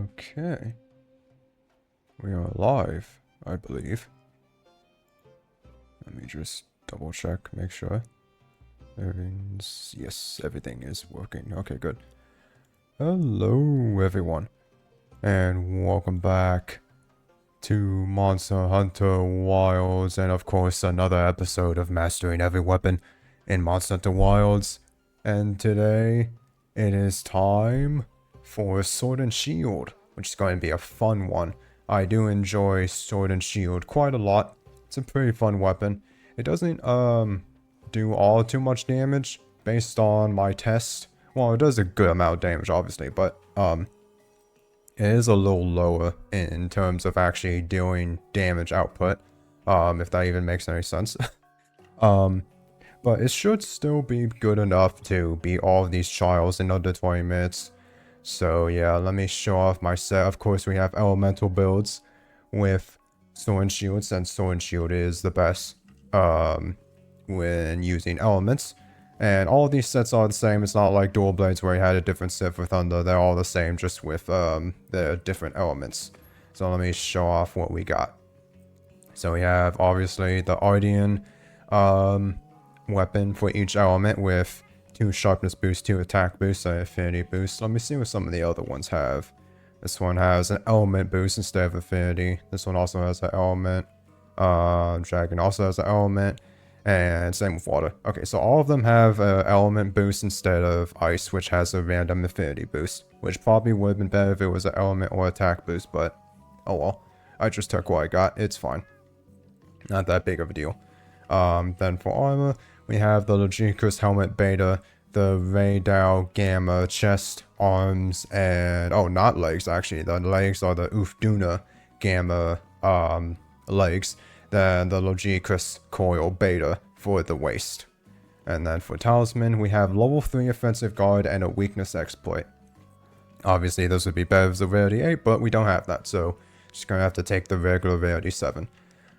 Okay. We are live, I believe. Let me just double check, make sure. Yes, everything is working. Okay, good. Hello, everyone. And welcome back to Monster Hunter Wilds, and of course, another episode of Mastering Every Weapon in Monster Hunter Wilds. And today, it is time for Sword and Shield, which is going to be a fun one. I do enjoy Sword and Shield quite a lot. It's a pretty fun weapon. It doesn't do all too much damage based on my test. Well, it does a good amount of damage, obviously, but it is a little lower in terms of actually doing damage output, if that even makes any sense. But it should still be good enough to beat all of these trials in under 20 minutes. So yeah, let me show off my set. Of course, we have elemental builds with Sword and Shield, since Sword and Shield is the best when using elements. And all of these sets are the same. It's not like Dual Blades where you had a different set for Thunder. They're all the same, just with the different elements. So let me show off what we got. So we have, obviously, the Ardian weapon for each element with 2 sharpness boosts, 2 attack boosts, and affinity boosts. Let me see what some of the other ones have. This one has an element boost instead of affinity. This one also has an element. Dragon also has an element. And same with water. Okay, so all of them have an element boost instead of ice, which has a random affinity boost. Which probably would have been better if it was an element or attack boost, but oh well. I just took what I got. It's fine. Not that big of a deal. Then for armor, we have the Logicus Helmet Beta, the Raydao Gamma chest, arms, and oh, not legs actually. The legs are the Ufduna Gamma legs. Then the Logicus Coil Beta for the waist. And then for Talisman, we have level 3 offensive guard and a weakness exploit. Obviously, this would be better as a rarity 8, but we don't have that, so just gonna have to take the regular rarity 7.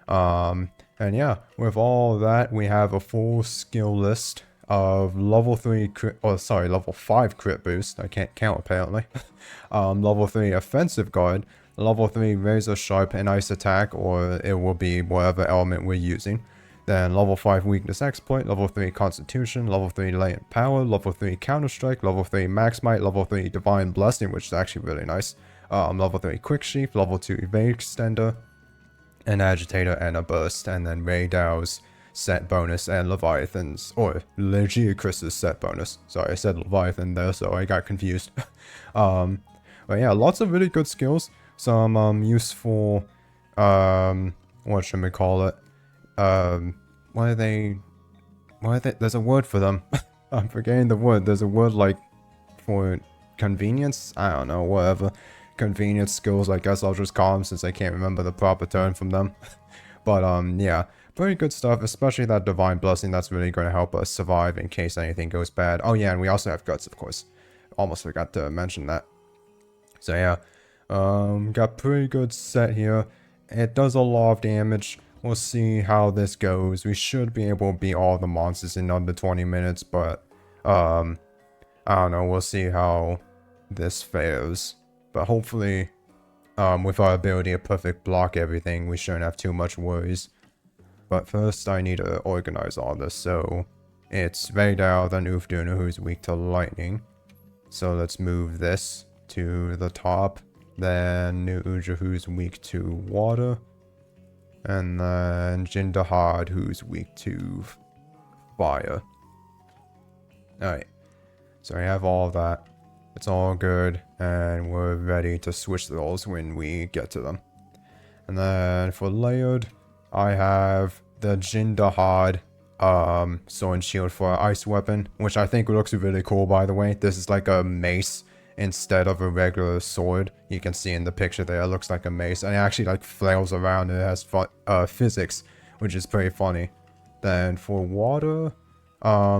And yeah, with all that, we have a full skill list of level 3 crit, level 5 crit boost. I can't count apparently. Level 3 offensive guard, level 3 razor sharp and ice attack, or it will be whatever element we're using. Then level 5 weakness exploit, level 3 constitution, level 3 latent power, level 3 counter strike, level 3 max might, level 3 divine blessing, which is actually really nice. Level 3 quick sheath, level 2 evade extender, an agitator, and a burst, and then Raydao's set bonus and Leviathan's, or Legiacris's set bonus. Sorry, I said Leviathan there, so I got confused. But yeah, lots of really good skills. Some useful, what should we call it? Why are they, there's a word for them. I'm forgetting the word. There's a word like for convenience? I don't know, whatever. Convenience skills, I guess I'll just call them since I can't remember the proper term from them. But yeah, very good stuff, especially that divine blessing. That's really going to help us survive in case anything goes bad. Oh yeah, and we also have guts, of course. Almost forgot to mention that. So yeah, got pretty good set here. It does a lot of damage. We'll see how this goes. We should be able to beat all the monsters in under 20 minutes, but I don't know, we'll see how this fares. But hopefully, with our ability to perfect block everything, we shouldn't have too much worries. But first, I need to organize all this. So, it's Raydao, then Ufduna, who's weak to lightning. So let's move this to the top. Then Nu'uja, who's weak to water. And then Jindahad, who's weak to fire. Alright, so I have all of that. It's all good, and we're ready to switch those when we get to them. And then for layered, I have the Jindahad Sword and Shield for ice weapon, which I think looks really cool, by the way. This is like a mace instead of a regular sword. You can see in the picture there, it looks like a mace, and it actually like flails around, and it has physics, which is pretty funny. Then for water,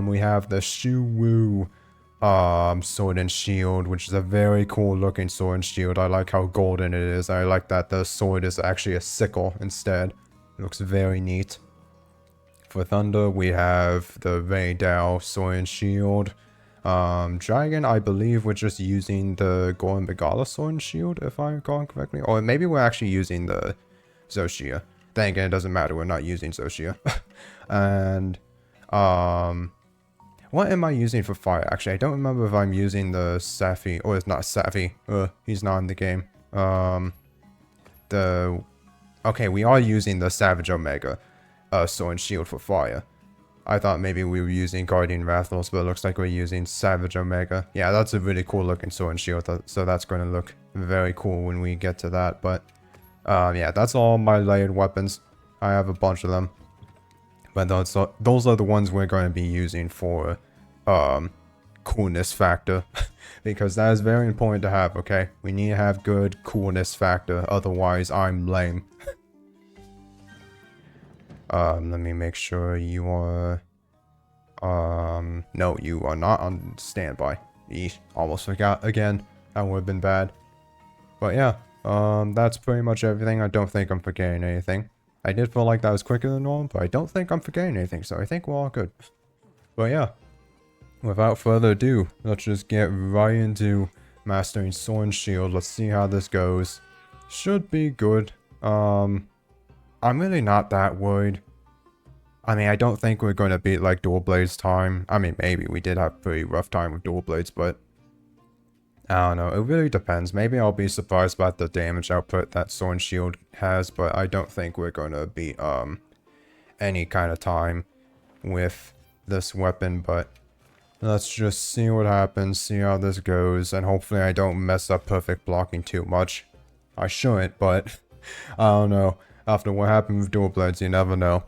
we have the Shuwu Sword and Shield, which is a very cool looking sword and shield. I like how golden it is. I like that the sword is actually a sickle instead. It looks very neat. For thunder, we have the Raydao Sword and Shield. Dragon, I believe we're just using the Goron Begala sword and shield, if I'm recalling correctly. Or maybe we're actually using the Zoshia. Then again, it doesn't matter, we're not using Zoshia. And, what am I using for fire? Actually, I don't remember if I'm using the Safi, or it's not Safi. He's not in the game. Okay, we are using the Savage Omega, sword and shield for fire. I thought maybe we were using Guardian Rathalos, but it looks like we're using Savage Omega. Yeah, that's a really cool looking sword and shield, so that's going to look very cool when we get to that. But, yeah, that's all my layered weapons. I have a bunch of them. But those are the ones we're going to be using for, coolness factor. Because that is very important to have, okay? We need to have good coolness factor, otherwise I'm lame. Let me make sure you are... no, you are not on standby. Eesh, almost forgot again. That would have been bad. But yeah, that's pretty much everything. I don't think I'm forgetting anything. I did feel like that was quicker than normal, but I don't think I'm forgetting anything, so I think we're all good. But yeah, without further ado, let's just get right into mastering Sword and Shield. Let's see how this goes. Should be good. I'm really not that worried. I mean, I don't think we're going to beat like Dual Blades time. I mean, maybe we did have a pretty rough time with Dual Blades, but I don't know. It really depends. Maybe I'll be surprised about the damage output that Sword and Shield has, but I don't think we're going to beat any kind of time with this weapon. But let's just see what happens, see how this goes, and hopefully I don't mess up perfect blocking too much. I shouldn't, but I don't know. After what happened with Dual Blades, you never know.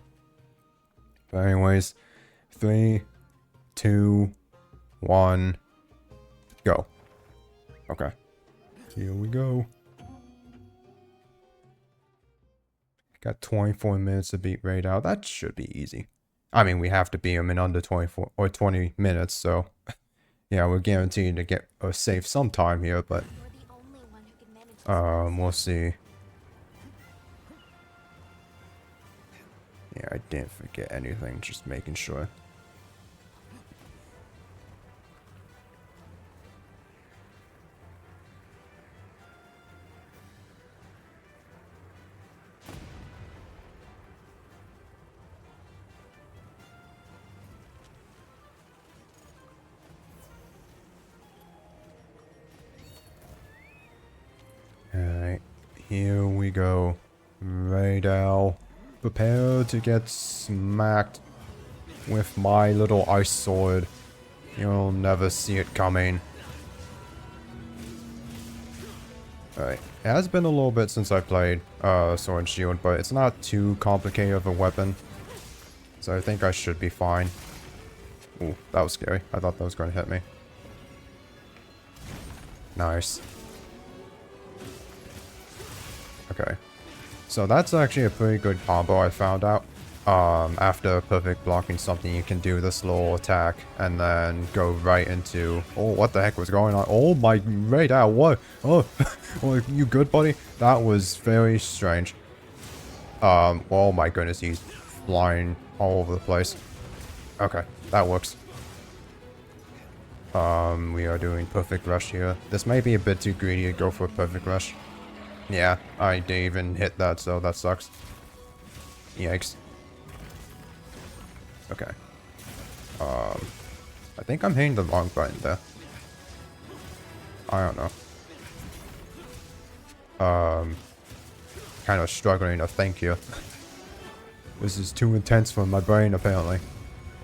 But anyways, 3, 2, 1, go. Okay. Here we go. Got 24 minutes to beat Raid out. That should be easy. I mean, we have to beat him in under 24 or 20 minutes, so yeah, we're guaranteed to get or save some time here, but we'll see. Yeah, I didn't forget anything, just making sure. Alright, here we go. Raidal. Prepare to get smacked with my little ice sword. You'll never see it coming. Alright, it has been a little bit since I played Sword and Shield, but it's not too complicated of a weapon. So I think I should be fine. Ooh, that was scary. I thought that was going to hit me. Nice. Okay. So that's actually a pretty good combo, I found out. After perfect blocking something, you can do this little attack and then go right into... Oh, what the heck was going on? Oh my, Raidal, what? Oh, oh, you good, buddy? That was very strange. Oh my goodness, he's flying all over the place. Okay, that works. We are doing perfect rush here. This may be a bit too greedy to go for a perfect rush. Yeah, I didn't even hit that, so that sucks. Yikes. Okay. I think I'm hitting the wrong button there. I don't know. Kind of struggling to think here. This is too intense for my brain, apparently.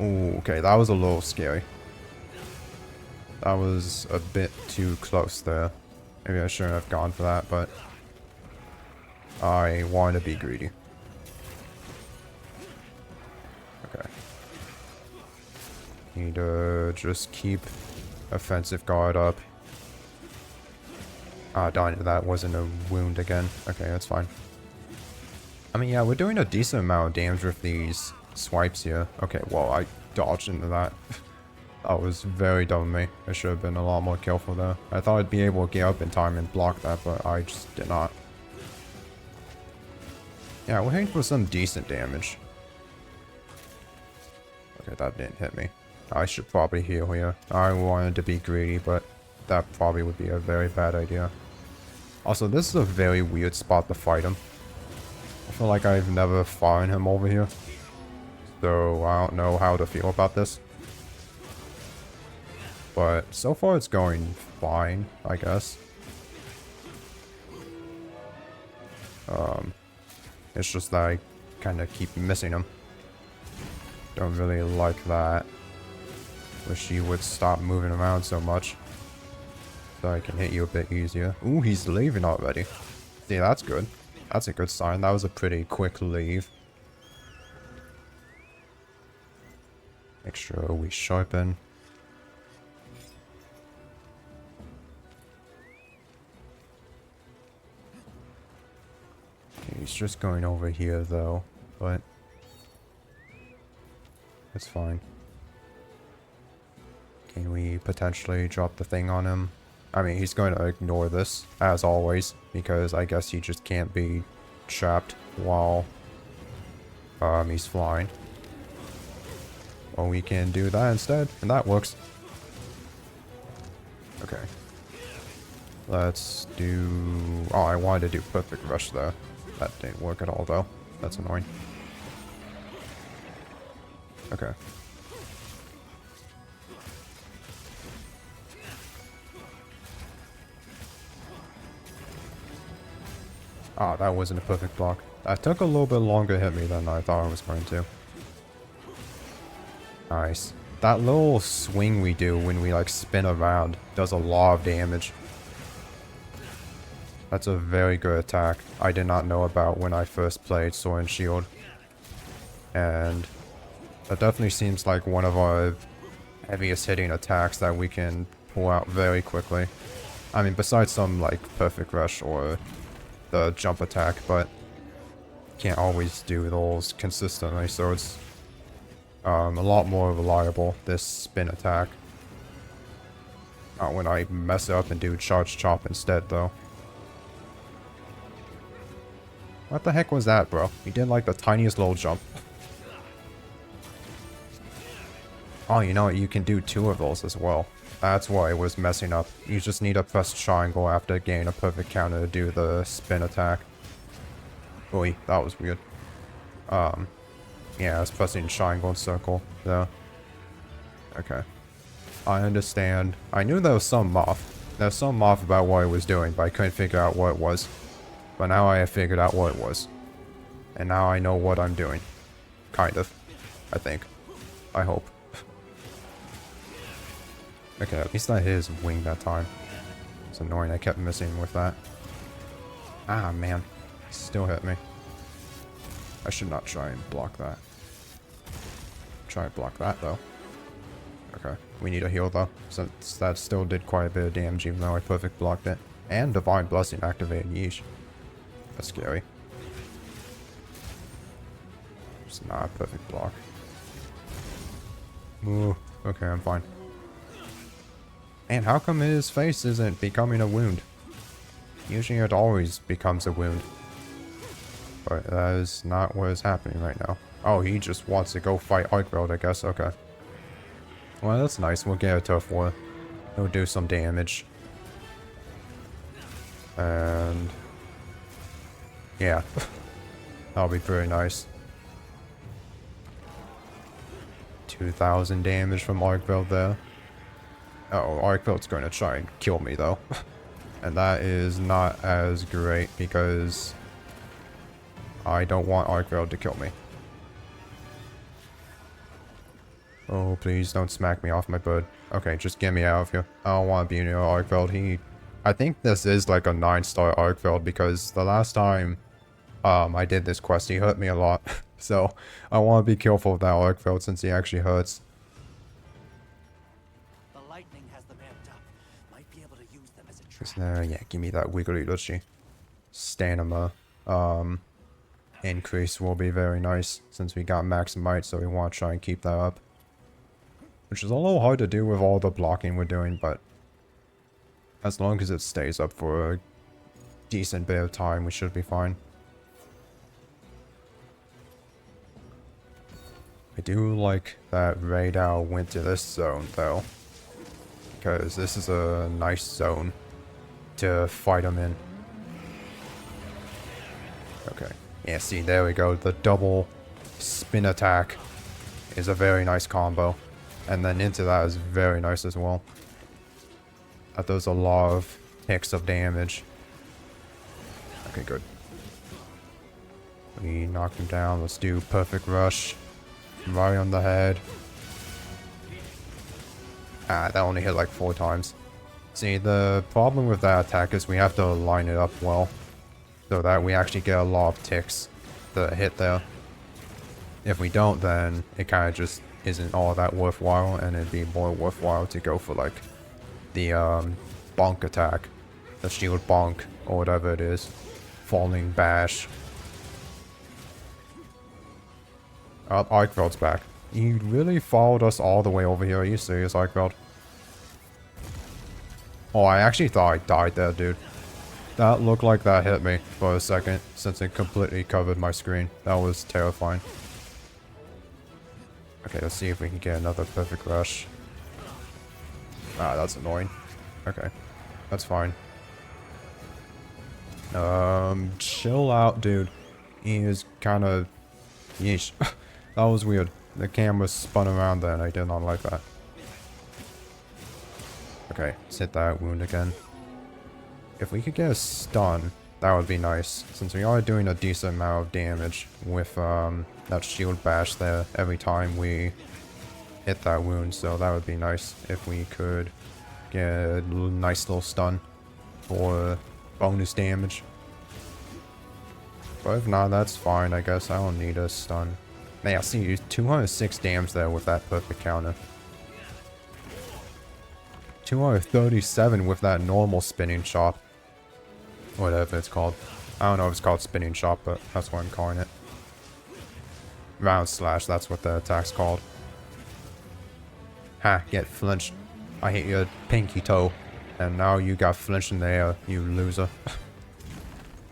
Ooh, okay, that was a little scary. That was a bit too close there. Maybe I shouldn't have gone for that, but... I want to be greedy. Okay. Need to just keep offensive guard up. Ah, darn it, that wasn't a wound again. Okay, that's fine. I mean, yeah, we're doing a decent amount of damage with these swipes here. Okay, well, I dodged into that. That was very dumb of me. I should have been a lot more careful there. I thought I'd be able to get up in time and block that, but I just did not. Yeah, we're hitting for some decent damage. Okay, that didn't hit me. I should probably heal here. I wanted to be greedy, but that probably would be a very bad idea. Also, this is a very weird spot to fight him. I feel like I've never fought him over here. So I don't know how to feel about this. But so far it's going fine, I guess. It's just that I kind of keep missing him. Don't really like that. Wish you would stop moving around so much. So I can hit you a bit easier. Ooh, he's leaving already. See, that's good. That's a good sign. That was a pretty quick leave. Make sure we sharpen. Okay, he's just going over here though, but it's fine. Can we potentially drop the thing on him? I mean, he's going to ignore this, as always, because I guess he just can't be trapped while he's flying. Well, we can do that instead, and that works. Okay. Let's do... Oh, I wanted to do Perfect Rush there. That didn't work at all, though. That's annoying. Okay. Ah, that wasn't a perfect block. That took a little bit longer to hit me than I thought I was going to. Nice. That little swing we do when we like spin around does a lot of damage. That's a very good attack. I did not know about when I first played Sword and Shield. And that definitely seems like one of our heaviest hitting attacks that we can pull out very quickly. I mean, besides some like Perfect Rush or the jump attack, but can't always do those consistently, so it's a lot more reliable, this spin attack. Not when I mess up and do charge chop instead, though. What the heck was that, bro? He did like the tiniest little jump. Oh, you know what? You can do two of those as well. That's why it was messing up. You just need to press triangle after getting a perfect counter to do the spin attack. Oy, that was weird. Yeah, I was pressing triangle and circle, though. Okay. I understand. I knew there was some off. There was some off about what it was doing, but I couldn't figure out what it was. But now I have figured out what it was. And now I know what I'm doing. Kind of. I think. I hope. Okay, at least I hit his wing that time. It's annoying, I kept missing with that. Ah, man. Still hit me. I should not try and block that. Try and block that, though. Okay, we need a heal, though, since that still did quite a bit of damage, even though I perfect blocked it. And Divine Blessing activated, yeesh. That's scary. It's not a perfect block. Ooh, okay, I'm fine. And how come his face isn't becoming a wound? Usually it always becomes a wound. But that is not what is happening right now. Oh, he just wants to go fight Archveld, I guess. Okay. Well, that's nice. We'll get a tough war. He'll do some damage. And... yeah. That'll be pretty nice. 2,000 damage from Archveld there. Uh-oh, Archveld's going to try and kill me, though. And that is not as great, because I don't want Archveld to kill me. Oh, please don't smack me off my bird. Okay, just get me out of here. I don't want to be near Archveld. I think this is like a 9-star Archveld, because the last time I did this quest, he hurt me a lot. So, I want to be careful of that Archveld, since he actually hurts. Yeah, give me that Wiggly Lushy. Stamina increase will be very nice, since we got max might, so we want to try and keep that up. Which is a little hard to do with all the blocking we're doing, but as long as it stays up for a decent bit of time, we should be fine. I do like that Raidao went to this zone, though. Because this is a nice zone to fight him in. Okay. Yeah, see, there we go. The double spin attack is a very nice combo. And then into that is very nice as well. That does a lot of ticks of damage. Okay, good. We knocked him down. Let's do perfect rush. Right on the head. Ah, that only hit like 4 times. See, the problem with that attack is we have to line it up well. So that we actually get a lot of ticks to hit there. If we don't, then it kind of just isn't all that worthwhile, and it'd be more worthwhile to go for like the bonk attack. The shield bonk, or whatever it is. Falling bash. Eichfeld's back. You really followed us all the way over here. Are you serious, Eichfeld? Oh, I actually thought I died there, dude. That looked like that hit me for a second, since it completely covered my screen. That was terrifying. Okay, let's see if we can get another perfect rush. Ah, that's annoying. Okay, that's fine. Chill out, dude. He is kind of... Yeesh. That was weird. The camera spun around there and I did not like that. Okay, let's hit that wound again. If we could get a stun, that would be nice. Since we are doing a decent amount of damage with that shield bash there every time we hit that wound. So that would be nice if we could get a nice little stun for bonus damage. But if not, that's fine, I guess. I don't need a stun. Yeah, see, 206 damage there with that perfect counter. 237 with that normal spinning shot. Whatever it's called. I don't know if it's called spinning shot, but that's what I'm calling it. Round slash, that's what the attack's called. Ha, get flinched. I hit your pinky toe. And now you got flinched in the air, you loser.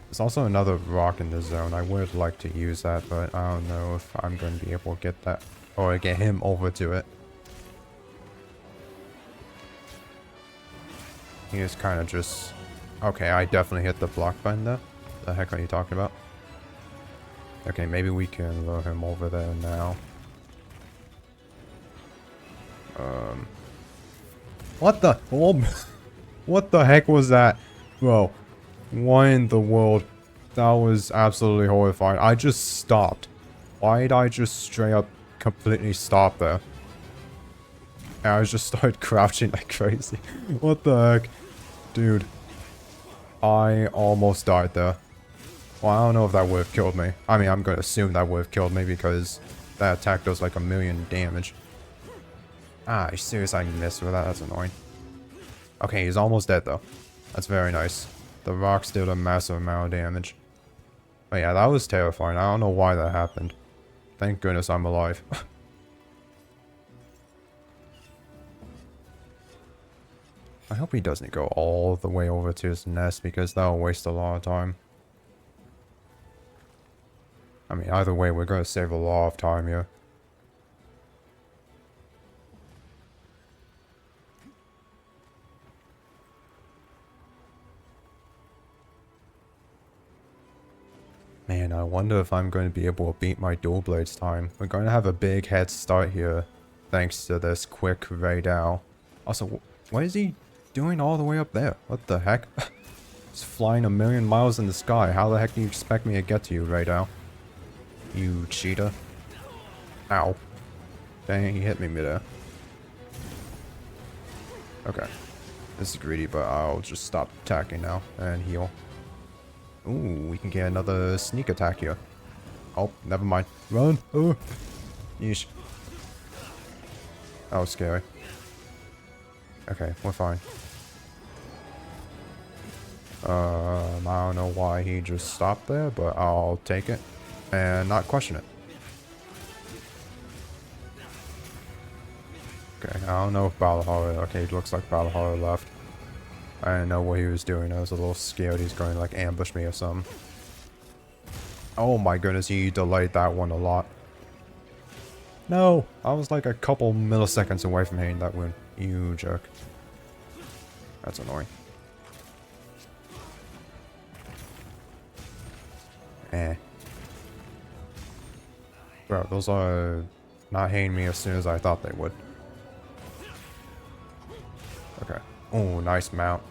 There's also another rock in this zone. I would like to use that, but I don't know if I'm going to be able to get that. Or get him over to it. He is kind of just... Okay, I definitely hit the block button there. The heck are you talking about? Okay, maybe we can lure him over there now. What the? Oh, what the heck was that? Bro, what in the world? That was absolutely horrifying. I just stopped. Why did I just straight up completely stop there? And I just started crouching like crazy. What the heck? Dude. I almost died there. Well, I don't know if that would have killed me. I mean, I'm going to assume that would have killed me because that attack does like 1,000,000 damage. Ah, you serious? I missed with that? That's annoying. Okay, he's almost dead though. That's very nice. The rocks did a massive amount of damage. But yeah, that was terrifying. I don't know why that happened. Thank goodness I'm alive. I hope he doesn't go all the way over to his nest because that'll waste a lot of time. I mean, either way, we're going to save a lot of time here. Man, I wonder if I'm going to be able to beat my dual blades time. We're going to have a big head start here, thanks to this quick Raidao. Also, what is he doing all the way up there? What the heck? He's flying 1,000,000 miles in the sky. How the heck do you expect me to get to you, Raidao? You cheetah. Ow. Dang, he hit me midair. Okay. This is greedy, but I'll just stop attacking now and heal. Ooh, we can get another sneak attack here. Oh, never mind. Run! Oh! Yeesh. That was scary. Okay, we're fine. I don't know why he just stopped there, but I'll take it and not question it. Okay, I don't know if Balahara... Okay, it looks like Balahara left. I didn't know what he was doing. I was a little scared he's going to like ambush me or something. Oh my goodness, he delayed that one a lot. No! I was like a couple milliseconds away from hitting that wound. You jerk. That's annoying. Eh. Bro, those are not hitting me as soon as I thought they would. Okay. Oh, nice mount.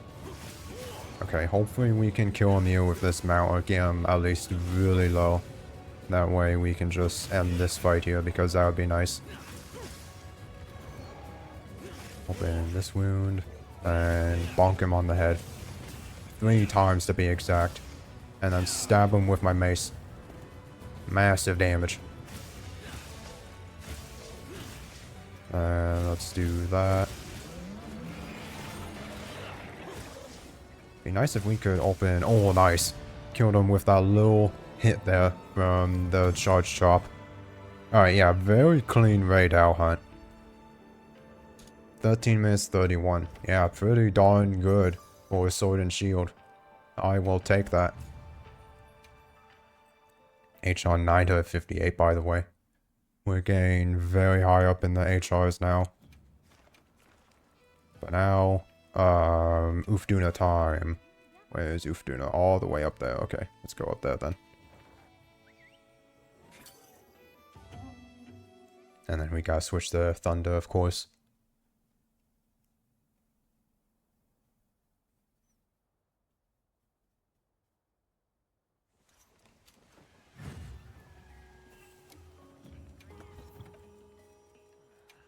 Okay, hopefully we can kill him with this mount or get him at least really low. That way we can just end this fight here because that would be nice. Open this wound and bonk him on the head. 3 times to be exact. And then stab him with my mace. Massive damage. Let's do that. Be nice if we could open... Oh, nice. Killed him with that little hit there from the charge chop. Alright, yeah, very clean raid owl hunt. 13 minutes 31. Yeah, pretty darn good for sword and shield. I will take that. HR 958, by the way. We're getting very high up in the HRs now. But now, Ufduna time. Where's Ufduna? All the way up there. Okay, let's go up there then. And then we gotta switch to Thunder, of course.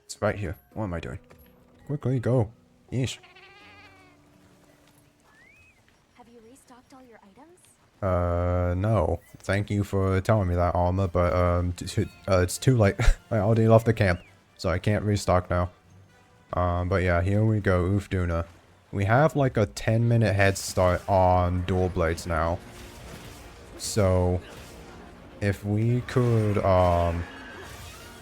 It's right here. What am I doing? Quickly, go. Yeesh. Have you restocked all your items? No. Thank you for telling me that, Armor, but, it's too late. I already left the camp, so I can't restock now. But yeah, here we go, Ufduna. We have like a 10-minute head start on dual blades now. So, if we could,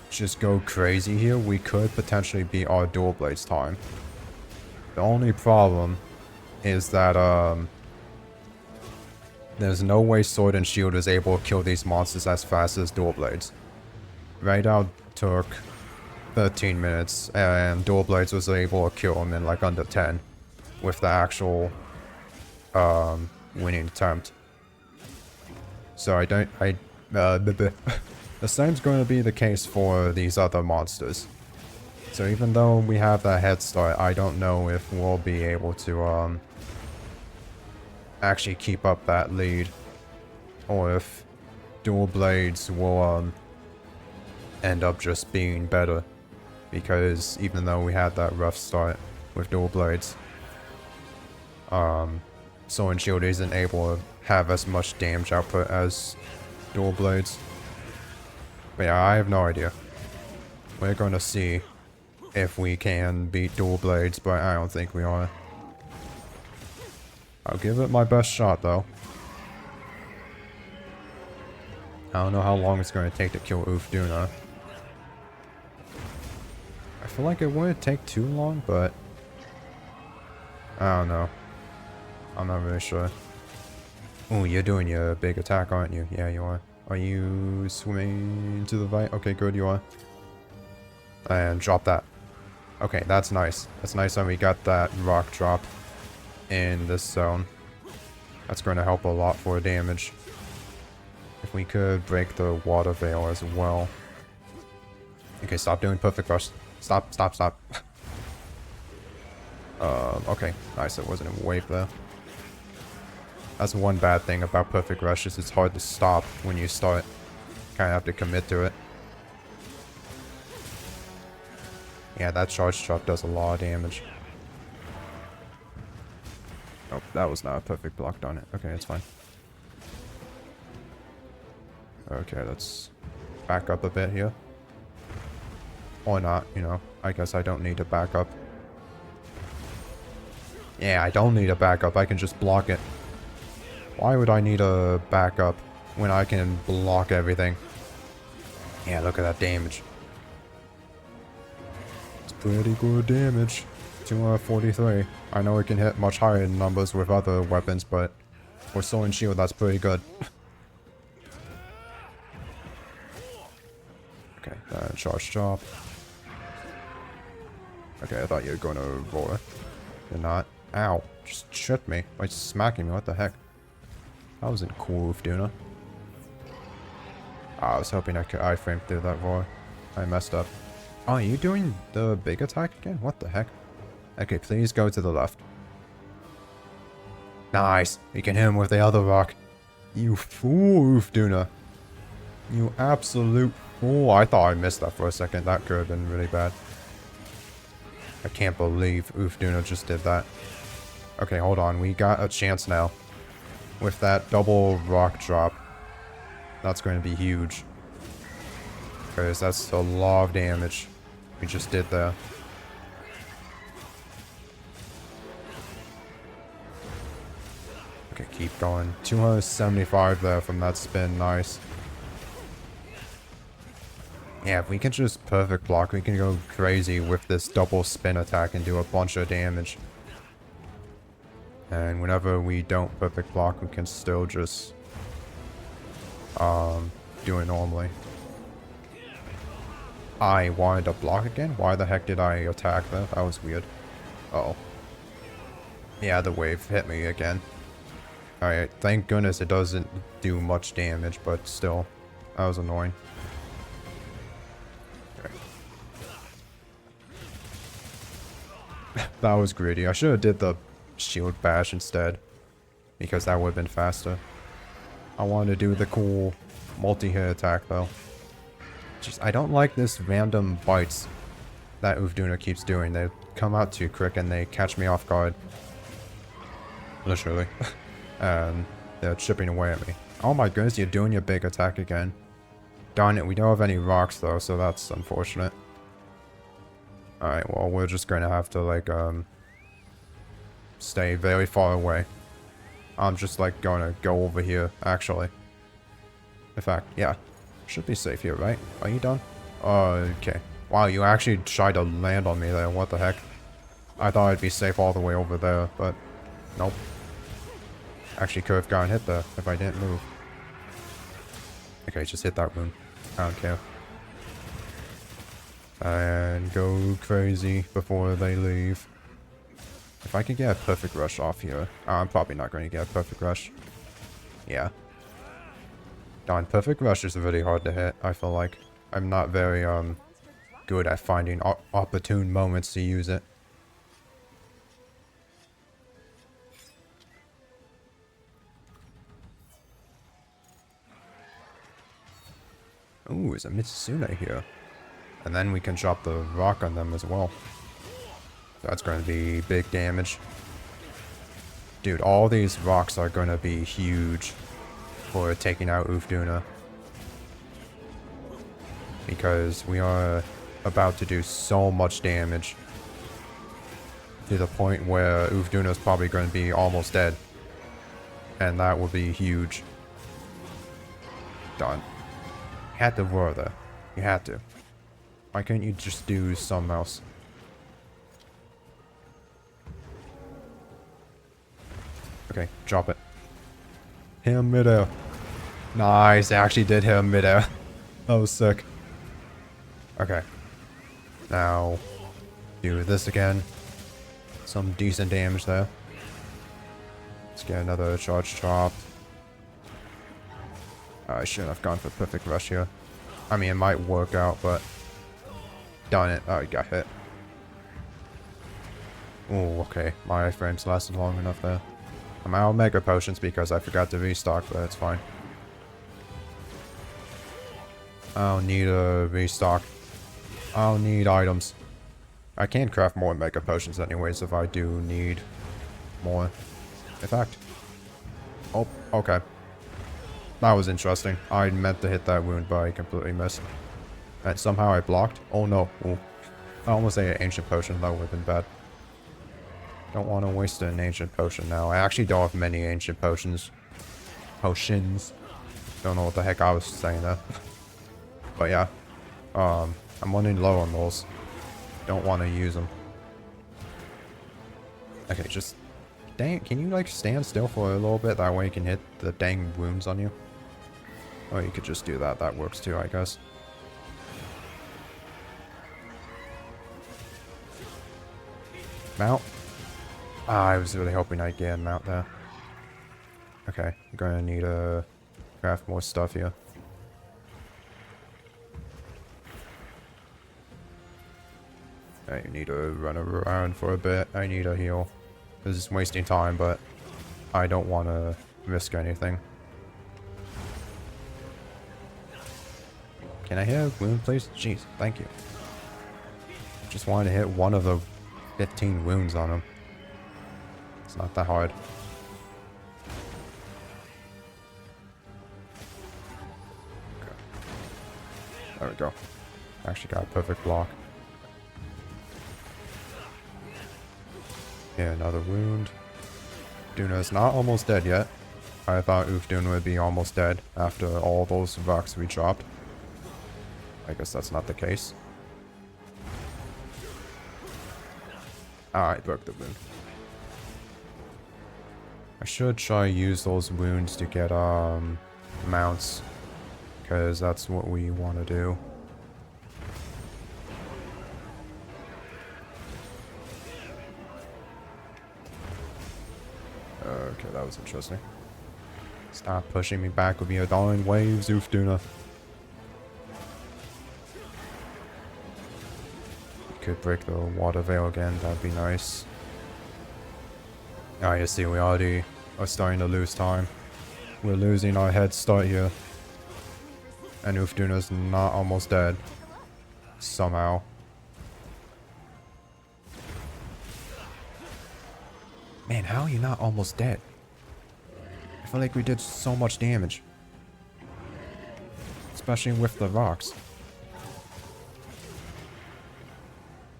just go crazy here, we could potentially beat our dual blades time. The only problem is that, there's no way Sword and Shield is able to kill these monsters as fast as dual blades. Raid took 13 minutes, and dual blades was able to kill him in like under 10 with the actual winning attempt. So the same's going to be the case for these other monsters. So even though we have that head start, I don't know if we'll be able to actually keep up that lead, or if dual blades will end up just being better, because even though we had that rough start with dual blades, Sword and Shield isn't able to have as much damage output as dual blades. But yeah, I have no idea. We're gonna see if we can beat dual blades, but I don't think we are. I'll give it my best shot, though. I don't know how long it's going to take to kill Ufduna. I feel like it wouldn't take too long, but... I don't know. I'm not really sure. Oh, you're doing your big attack, aren't you? Yeah, you are. Are you swimming to the right? Okay, good, you are. And drop that. Okay, that's nice. That's nice that we got that rock drop in this zone. That's going to help a lot for damage. If we could break the water veil as well. Okay, stop doing perfect rush. Stop, stop, stop. Okay, nice, it wasn't a wave there. That's one bad thing about perfect rush, is it's hard to stop when you start. Kind of have to commit to it. Yeah, that charge chop does a lot of damage. Oh, that was not a perfect block, darn it. Okay, it's fine. Okay, let's back up a bit here. Or not, you know. I guess I don't need to back up. Yeah, I don't need a backup. I can just block it. Why would I need a backup when I can block everything? Yeah, look at that damage. It's pretty good damage. 243. I know it can hit much higher numbers with other weapons, but for Sword and Shield, that's pretty good. Okay, charge chop. Okay, I thought you were going to roar. You're not. Ow. Just tripped me by smacking me. What the heck? That wasn't cool, Ufduna. I was hoping I could iframe through that roar. I messed up. Oh, are you doing the big attack again? What the heck? Okay, please go to the left. Nice. We can hit him with the other rock. You fool, Ufduna. You absolute fool. I thought I missed that for a second. That could have been really bad. I can't believe Ufduna just did that. Okay, hold on. We got a chance now. With that double rock drop. That's going to be huge. Because that's a lot of damage we just did there. Okay, keep going. 275 there from that spin. Nice. Yeah, if we can just perfect block, we can go crazy with this double spin attack and do a bunch of damage. And whenever we don't perfect block, we can still just do it normally. I wanted to block again? Why the heck did I attack that? That was weird. Uh-oh. Yeah, the wave hit me again. Alright, thank goodness it doesn't do much damage, but still. That was annoying. That was greedy. I should have did the shield bash instead. Because that would have been faster. I wanted to do the cool multi-hit attack though. Just, I don't like this random bites that Ufduna keeps doing. They come out too quick and they catch me off guard. Literally. And they're chipping away at me. Oh my goodness, you're doing your big attack again. Darn it, we don't have any rocks though, so that's unfortunate. Alright, well, we're just gonna have to, like, stay very far away. I'm just, like, gonna go over here, actually. In fact, yeah. Should be safe here, right? Are you done? Okay. Wow, you actually tried to land on me there. What the heck? I thought I'd be safe all the way over there, but nope. Actually could have gotten hit there if I didn't move. Okay, just hit that rune. I don't care. And go crazy before they leave. If I can get a perfect rush off here. I'm probably not going to get a perfect rush. Yeah. Darn, perfect rush is really hard to hit, I feel like. I'm not very, good at finding opportune moments to use it. Ooh, there's a Mitsune here. And then we can drop the rock on them as well. So that's going to be big damage. Dude, all these rocks are going to be huge for taking out Ufduna. Because we are about to do so much damage. To the point where Ufduna is probably going to be almost dead. And that will be huge. Done. You had to roar there. You had to. Why can't you just do something else? Okay, drop it. Hit him midair. Nice, I actually did hit him midair. That was sick. Okay. Now, do this again. Some decent damage there. Let's get another charge chop. I shouldn't have gone for perfect rush here. I mean, it might work out, but... Darn it. Oh, he got hit. Oh, okay. My iframes lasted long enough there. I'm out of mega potions because I forgot to restock, but it's fine. I don't need a restock. I don't need items. I can craft more mega potions anyways if I do need more. In fact. Oh, okay. That was interesting. I meant to hit that wound, but I completely missed. And somehow I blocked. Oh no. Ooh. I almost ate an ancient potion. That would have been bad. Don't want to waste an ancient potion now. I actually don't have many ancient potions. Potions. Don't know what the heck I was saying there. But yeah. I'm running low on those. Don't want to use them. Okay, just... Dang, can you like stand still for a little bit? That way you can hit the dang wounds on you. Oh, you could just do that. That works too, I guess. Mount. Ah, I was really hoping I'd get a mount there. Okay, I'm gonna need to craft more stuff here. I need to run around for a bit. I need a heal. This is wasting time, but I don't want to risk anything. Can I hit a wound, please? Jeez, thank you. Just wanted to hit one of the 15 wounds on him. It's not that hard. Okay. There we go. Actually got a perfect block. Yeah, another wound. Duna's not almost dead yet. I thought Ulfduna would be almost dead after all those rocks we dropped. I guess that's not the case. I broke the wound. I should try use those wounds to get mounts, because that's what we want to do. Okay, that was interesting. Stop pushing me back with your darn waves, Ulfduna. Could break the water veil again, that'd be nice. Ah, you see, we already are starting to lose time. We're losing our head start here. And Ulfduna's not almost dead. Somehow. Man, how are you not almost dead? I feel like we did so much damage. Especially with the rocks.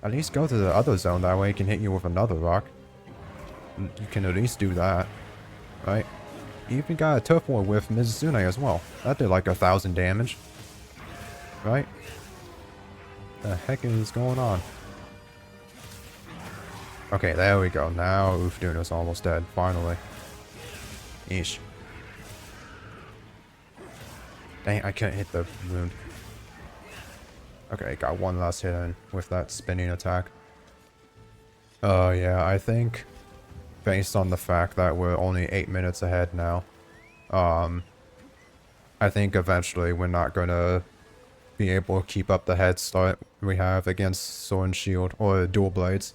At least go to the other zone, that way it can hit you with another rock. You can at least do that. Right? You even got a turf war with Mizune as well. That did like 1,000 damage. Right? The heck is going on? Okay, there we go. Now Ulfduna's almost dead, finally. Eesh. Dang, I couldn't hit the wound. Okay, got one last hit in with that spinning attack. Yeah, I think based on the fact that we're only 8 minutes ahead now, I think eventually we're not gonna be able to keep up the head start we have against Sword and Shield or Dual Blades.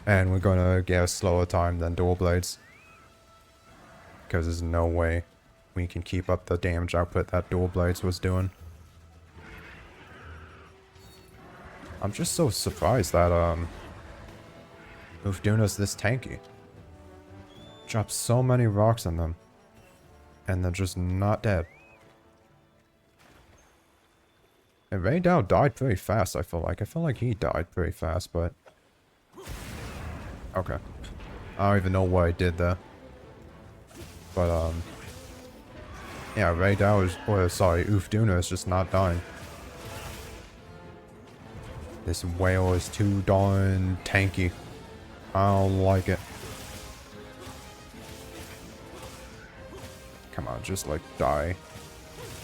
And we're gonna get a slower time than Dual Blades. Because there's no way we can keep up the damage output that Dual Blades was doing. I'm just so surprised that, Ulfduna's this tanky. Dropped so many rocks on them. And they're just not dead. And Raydao died pretty fast, I feel like. I feel like he died pretty fast, but... Okay. I don't even know what I did there. But, yeah, Raydao is... Or, sorry, Ulfduna is just not dying. This whale is too darn tanky. I don't like it. Come on, just like die.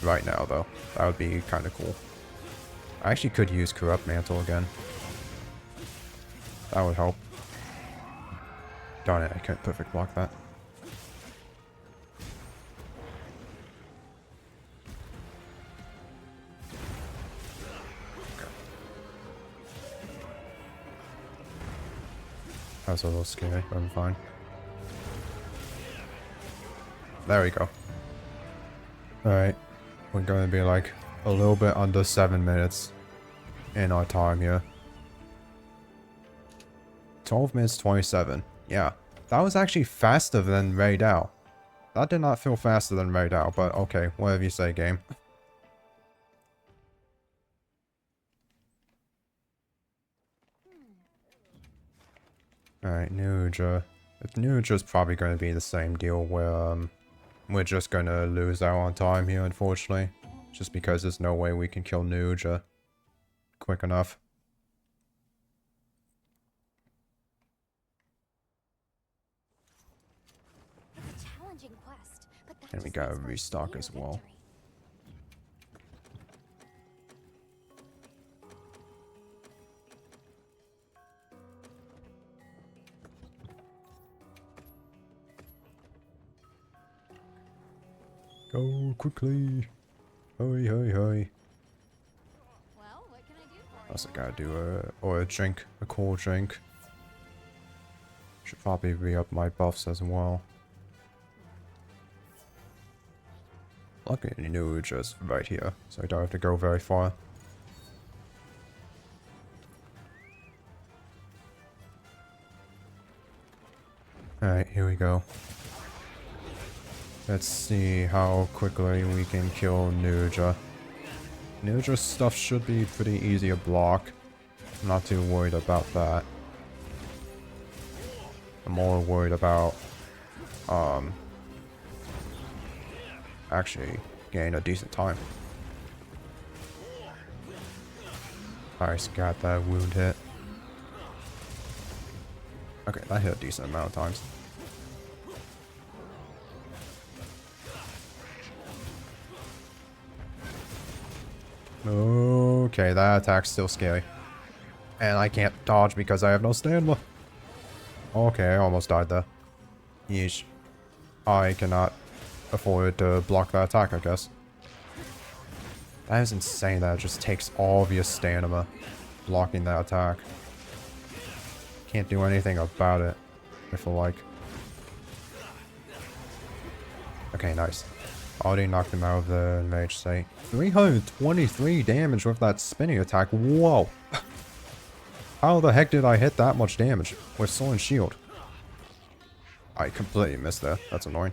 Right now, though. That would be kind of cool. I actually could use Corrupt Mantle again. That would help. Darn it, I can't perfect block that. That was a little scary, but I'm fine. There we go. Alright. We're going to be like a little bit under 7 minutes in our time here. 12 minutes 27. Yeah. That was actually faster than Raydao. That did not feel faster than Raydao, but okay. Whatever you say, game. Alright, Nuja. Nuja's probably going to be the same deal where, we're just going to lose out on time here, unfortunately. Just because there's no way we can kill Nuja quick enough. It's a challenging quest, but that And we just gotta makes for a restock clear as well. victory. Go quickly. Hurry, hurry, hurry. Well, what can I do for you? Also gotta do a drink, a cool drink. Should probably re-up my buffs as well. Luckily, New just right here, so I don't have to go very far. Alright, here we go. Let's see how quickly we can kill Nuja. Nuja's stuff should be pretty easy to block. I'm not too worried about that. I'm more worried about, actually getting a decent time. Nice, got that wound hit. Okay, that hit a decent amount of times. Okay, that attack's still scary. And I can't dodge because I have no stamina. Okay, I almost died there. Yeesh. I cannot afford to block that attack, I guess. That is insane that it just takes all of your stamina blocking that attack. Can't do anything about it, I feel like. Okay, nice. Already knocked him out of the enraged state. 323 damage with that spinning attack. Whoa. How the heck did I hit that much damage with Sword and Shield? I completely missed that. That's annoying.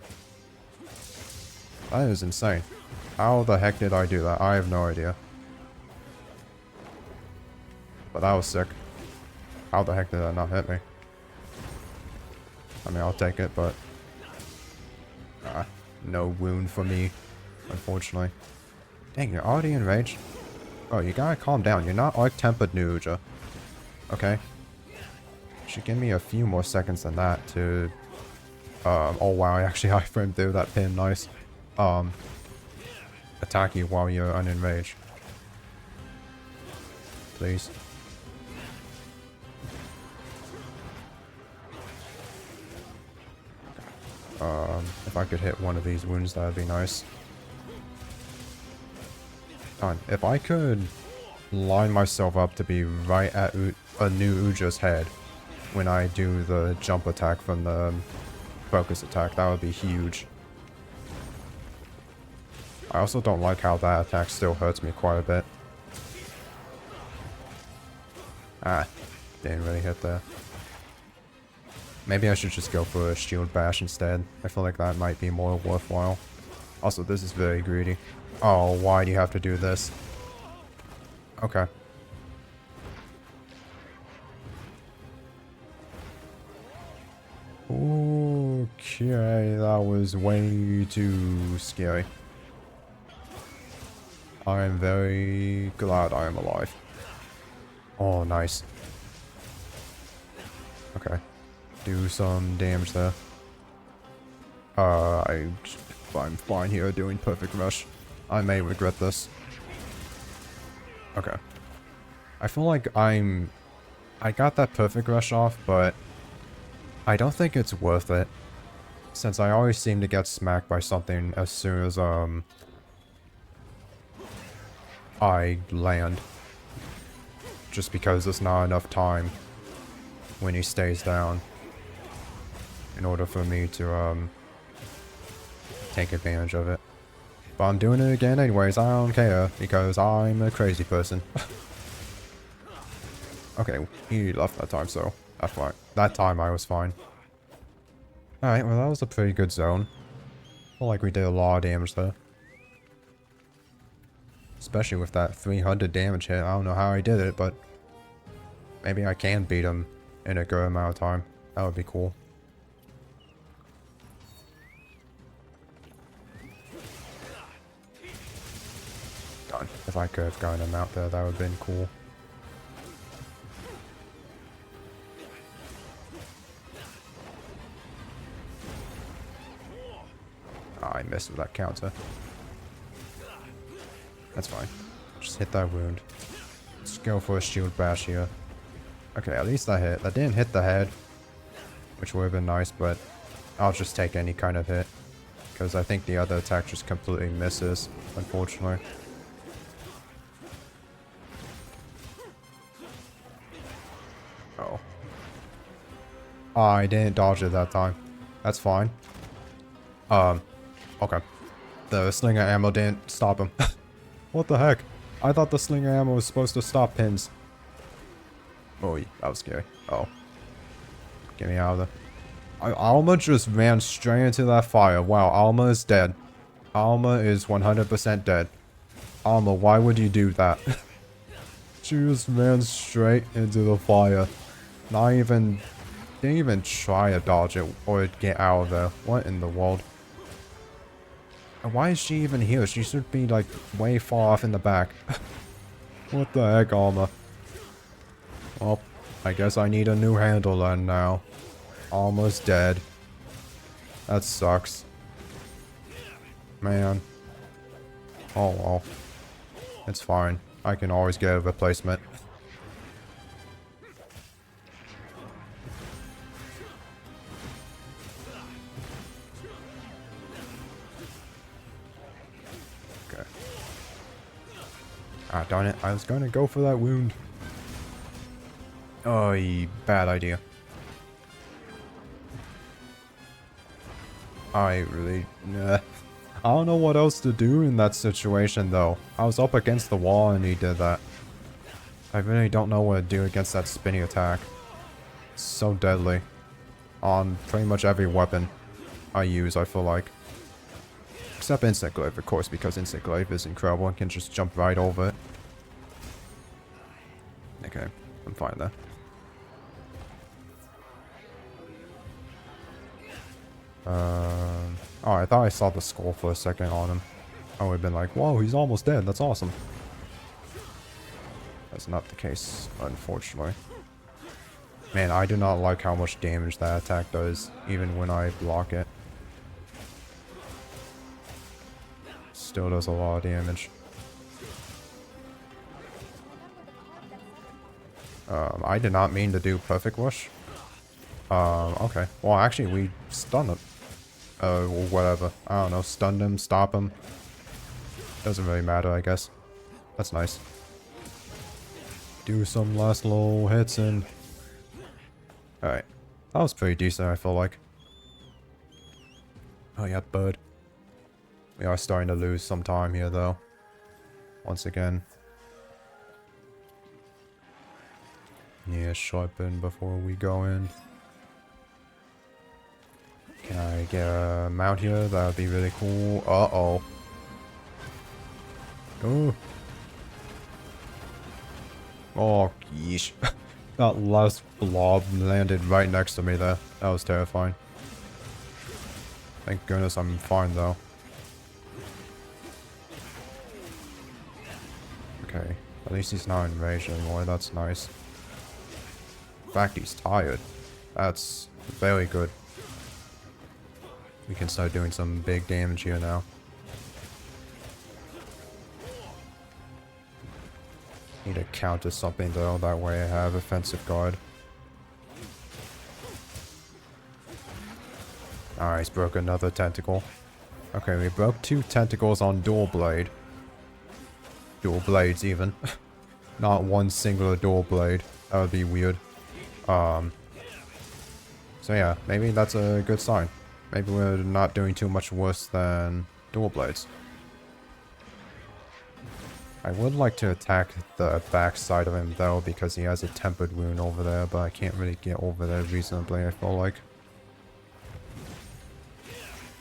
That is insane. How the heck did I do that? I have no idea. But that was sick. How the heck did that not hit me? I mean, I'll take it, but... no wound for me, unfortunately. Dang, you're already enraged? Oh, you gotta calm down. You're not Arc-Tempered Nuja. Okay. Should give me a few more seconds than that to... oh wow, I actually iframed through that pin. Nice. Attack you while you're unenraged. Please. If I could hit one of these wounds, that would be nice. Fine. If I could line myself up to be right at a new Uja's head when I do the jump attack from the focus attack, that would be huge. I also don't like how that attack still hurts me quite a bit. Ah, didn't really hit there. Maybe I should just go for a shield bash instead. I feel like that might be more worthwhile. Also, this is very greedy. Oh, why do you have to do this? Okay. Okay, that was way too scary. I am very glad I am alive. Oh, nice. Okay. Do some damage there. I'm fine here doing perfect rush. I may regret this. Okay. I feel like I got that perfect rush off, but I don't think it's worth it. Since I always seem to get smacked by something as soon as, I land. Just because there's not enough time when he stays down in order for me to, take advantage of it. But I'm doing it again anyways, I don't care, because I'm a crazy person. Okay, he left that time, so that's fine. That time I was fine. Alright, well that was a pretty good zone. Felt like we did a lot of damage there. Especially with that 300 damage hit. I don't know how I did it, but maybe I can beat him in a good amount of time. That would be cool. Done. If I could have gotten him out there, that would have been cool. I missed with that counter. That's fine. Just hit that wound. Let's go for a shield bash here. Okay, at least that hit. That didn't hit the head, which would have been nice, but I'll just take any kind of hit. Because I think the other attack just completely misses, unfortunately. Oh. Oh, I didn't dodge it that time. That's fine. Okay. The slinger ammo didn't stop him. What the heck? I thought the slinger ammo was supposed to stop pins. Oh, that was scary. Oh. Get me out of there. Alma just ran straight into that fire. Wow, Alma is dead. Alma is 100% dead. Alma, why would you do that? She just ran straight into the fire. Didn't even try to dodge it or get out of there. What in the world? And why is she even here? She should be like way far off in the back. What the heck, Alma? Well, I guess I need a new handle then now. Alma's dead. That sucks. Man. Oh well. It's fine. I can always get a replacement. Okay. Ah, darn it. I was gonna go for that wound. Oh, bad idea. I don't know what else to do in that situation, though. I was up against the wall and he did that. I really don't know what to do against that spinny attack. It's so deadly. On pretty much every weapon I use, I feel like. Except Insect Glaive, of course, because Insect Glaive is incredible and can just jump right over it. Okay, I'm fine there. Oh, I thought I saw the skull for a second on him. I would have been like, whoa, he's almost dead. That's awesome. That's not the case, unfortunately. Man, I do not like how much damage that attack does, even when I block it. Still does a lot of damage. I did not mean to do Perfect Rush. Okay. Well, actually, we stunned him. Whatever. I don't know. Stunned him, stop him. Doesn't really matter, I guess. That's nice. Do some last little hits and... Alright. That was pretty decent, I feel like. Oh yeah, bird. We are starting to lose some time here, though. Once again. Yeah, sharpen before we go in. Can I get a mount here? That would be really cool. Uh-oh. Oh. Oh, yeesh. That last blob landed right next to me there. That was terrifying. Thank goodness I'm fine, though. Okay. At least he's not enraged anymore. That's nice. In fact, he's tired. That's very good. We can start doing some big damage here now. Need to counter something though, that way I have offensive guard. Alright, he's broke another tentacle. Okay, we broke 2 tentacles on dual blade. Dual blades even. Not one singular dual blade. That would be weird. So yeah, maybe that's a good sign. Maybe we're not doing too much worse than dual blades. I would like to attack the back side of him though, because he has a tempered wound over there, but I can't really get over there reasonably, I feel like.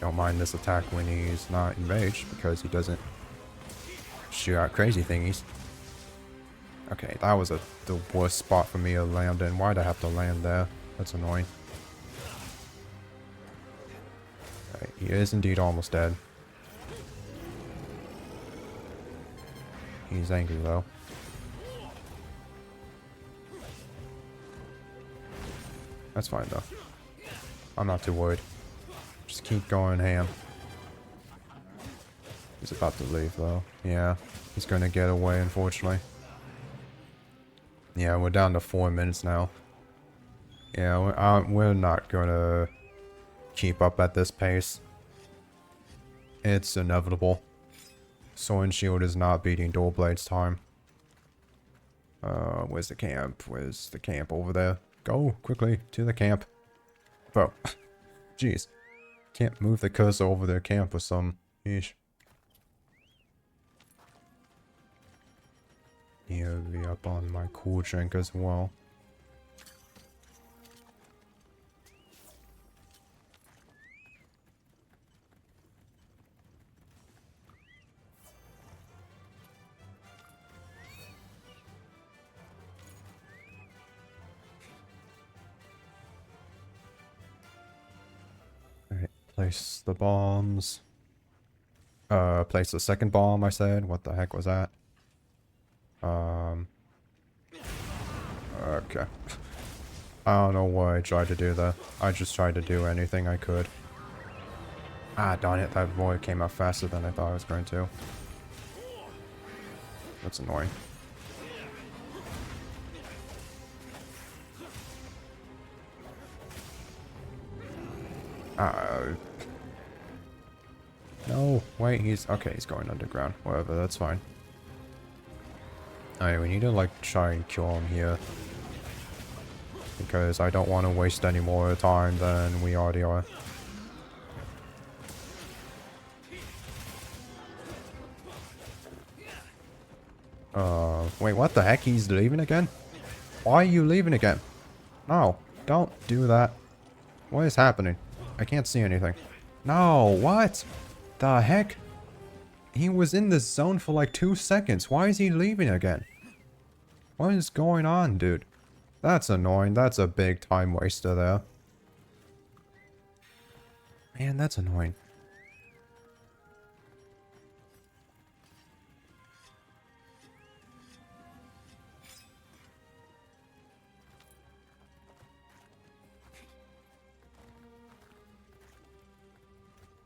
Don't mind this attack when he's not enraged, because he doesn't shoot out crazy thingies. Okay, that was the worst spot for me to land in. Why'd I have to land there? That's annoying. Right, he is indeed almost dead. He's angry though. That's fine though. I'm not too worried. Just keep going ham. He's about to leave though. Yeah, he's gonna get away unfortunately. Yeah, we're down to 4 minutes now. Yeah, we're not gonna keep up at this pace. It's inevitable. Sword and Shield is not beating Dual Blades time. Where's the camp? Where's the camp over there? Go quickly to the camp. Bro, jeez. Can't move the cursor over their camp with some. Yeesh. He'll be up on my cool drink as well. Alright, place the bombs. Place the second bomb, I said. What the heck was that? Okay. I don't know why I tried to do that. I just tried to do anything I could. Ah, darn it, that boy came out faster than I thought I was going to. That's annoying. No, wait, he's going underground. Whatever, that's fine. Alright, we need to like try and kill him here. Because I don't want to waste any more time than we already are. Wait, what the heck? He's leaving again? Why are you leaving again? No, don't do that. What is happening? I can't see anything. No, what? The heck? He was in this zone for like 2 seconds. Why is he leaving again? What is going on, dude? That's annoying. That's a big time waster there. Man, that's annoying.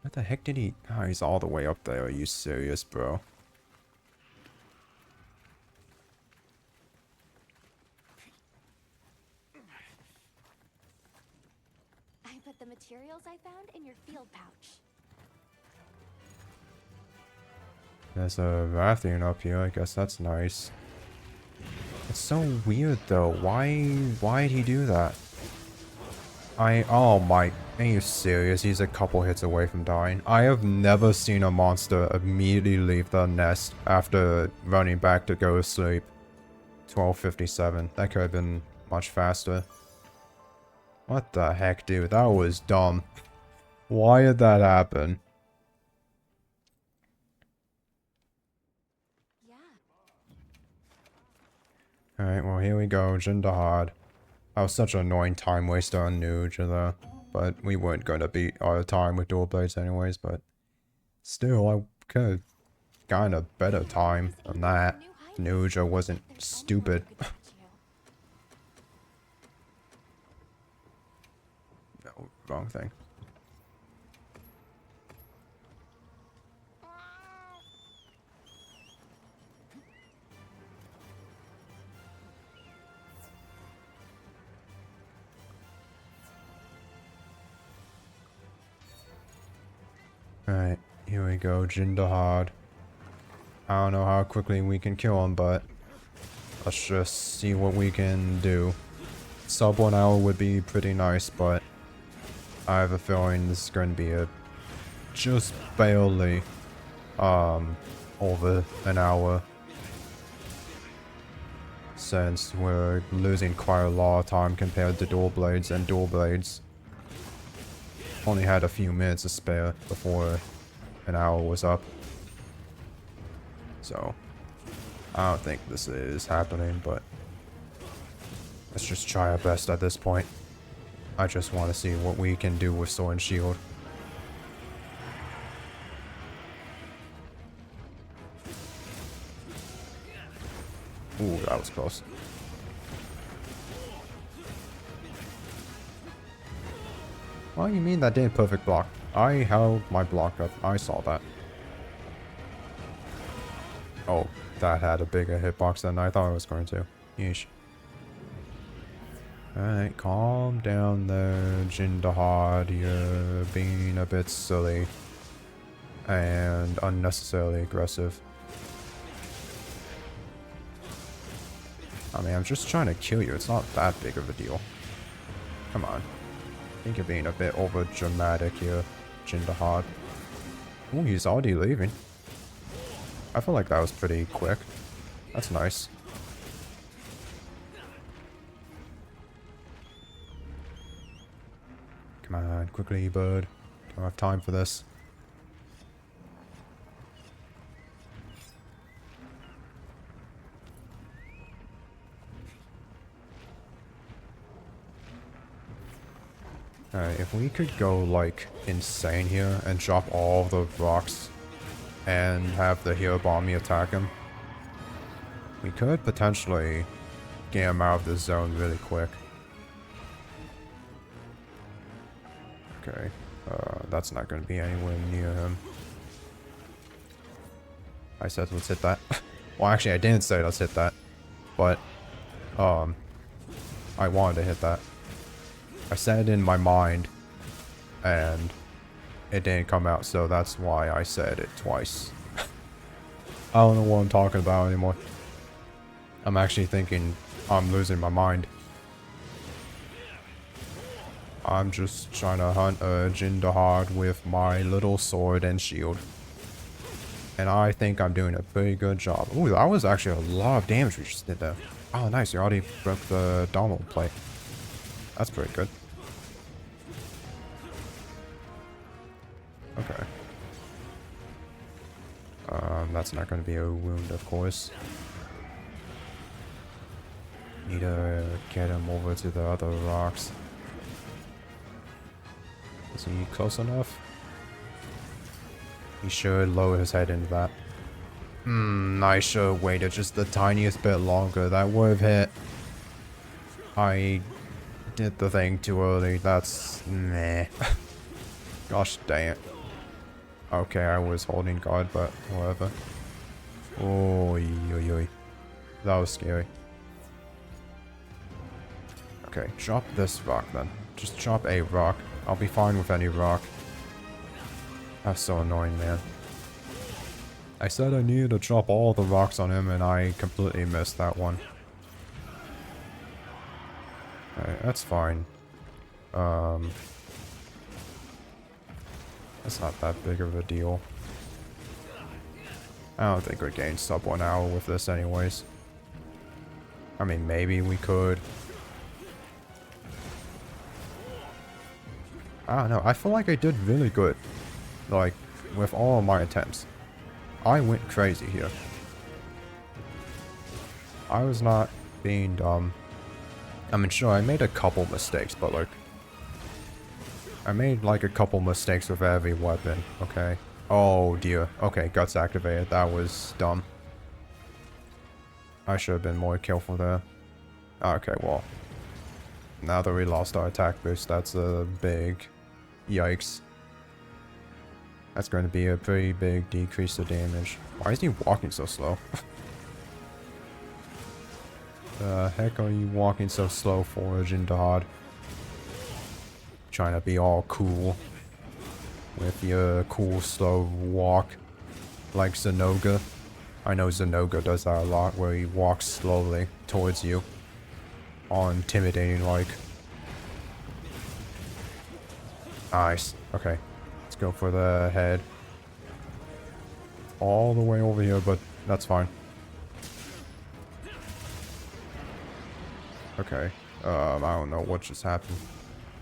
What the heck did he... Oh, he's all the way up there. Are you serious, bro? I put the materials I found in your field pouch. There's a bathroom up here. I guess that's nice. It's so weird, though. Why'd he do that? Oh my... Are you serious? He's a couple hits away from dying. I have never seen a monster immediately leave the nest after running back to go to sleep. 12:57. That could have been much faster. What the heck, dude? That was dumb. Why did that happen? Yeah. Alright, well here we go. Jindahad. That was such an annoying time waster on Nuge though. But we weren't going to beat our time with dual blades anyways, but still, I could have gotten a better time than that. Nuja wasn't stupid. No, wrong thing. Alright, here we go, Jindahad. I don't know how quickly we can kill him, but let's just see what we can do. Sub 1 hour would be pretty nice, but I have a feeling this is going to be a just barely over an hour, since we're losing quite a lot of time compared to dual blades, and dual blades only had a few minutes to spare before an hour was up. So I don't think this is happening, but let's just try our best at this point. I just want to see what we can do with Sword and Shield. Ooh, that was close. What do you mean that didn't perfect block? I held my block up. I saw that. Oh, that had a bigger hitbox than I thought it was going to. Yeesh. Alright, calm down there, Jindahad. You're being a bit silly. and unnecessarily aggressive. I mean, I'm just trying to kill you. It's not that big of a deal. Come on. I think you're being a bit over dramatic here, Jin'Dihad. Oh, he's already leaving. I feel like that was pretty quick. That's nice. Come on, quickly, bud. Don't have time for this. Alright, if we could go, like, insane here and drop all the rocks and have the hero bomb me attack him, we could potentially get him out of the zone really quick. Okay, that's not going to be anywhere near him. I said let's hit that. Well, actually, I didn't say let's hit that, but, I wanted to hit that. I said it in my mind, and it didn't come out, so that's why I said it twice. I don't know what I'm talking about anymore. I'm actually thinking I'm losing my mind. I'm just trying to hunt a Jin'Dihad with my little sword and shield. And I think I'm doing a pretty good job. Ooh, that was actually a lot of damage we just did there. Oh, nice. You already broke the abdominal plate. That's pretty good. Okay. That's not going to be a wound, of course. Need to get him over to the other rocks. Is he close enough? He should lower his head into that. I should have waited just the tiniest bit longer. That would have hit. I did the thing too early. That's... meh. Gosh dang it. Okay, I was holding guard, but whatever. Oh, that was scary. Okay, drop this rock then. Just drop a rock. I'll be fine with any rock. That's so annoying, man. I said I needed to drop all the rocks on him, and I completely missed that one. Alright, that's fine. That's not that big of a deal. I don't think we'd gain sub 1 hour with this anyways. I mean, maybe we could. I don't know. I feel like I did really good. Like, with all of my attempts. I went crazy here. I was not being dumb. I mean, sure, I made a couple mistakes, but like... I made like a couple mistakes with every weapon, okay? Oh dear. Okay, guts activated. That was dumb. I should have been more careful there. Okay, well. Now that we lost our attack boost, that's a big... yikes. That's going to be a pretty big decrease of damage. Why is he walking so slow? The heck are you walking so slow for, Jin'Dihad? Trying to be all cool. With your cool slow walk. Like Zenoga. I know Zenoga does that a lot, where he walks slowly towards you. All intimidating like. Nice. Okay. Let's go for the head. All the way over here, but that's fine. Okay. I don't know what just happened.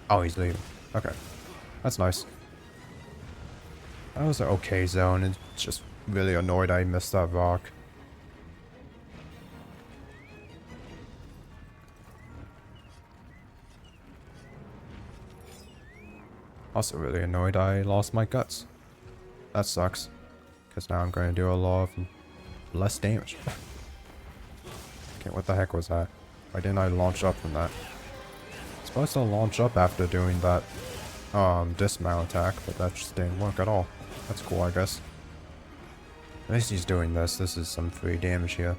Oh, he's leaving. Okay. That's nice. That was an okay zone. It's just really annoyed I missed that rock. Also really annoyed I lost my guts. That sucks. Because now I'm going to do a lot of less damage. Okay, what the heck was that? Why didn't I launch up from that? I'm supposed to launch up after doing that dismount attack, but that just didn't work at all. That's cool, I guess. At least he's doing this. This is some free damage here.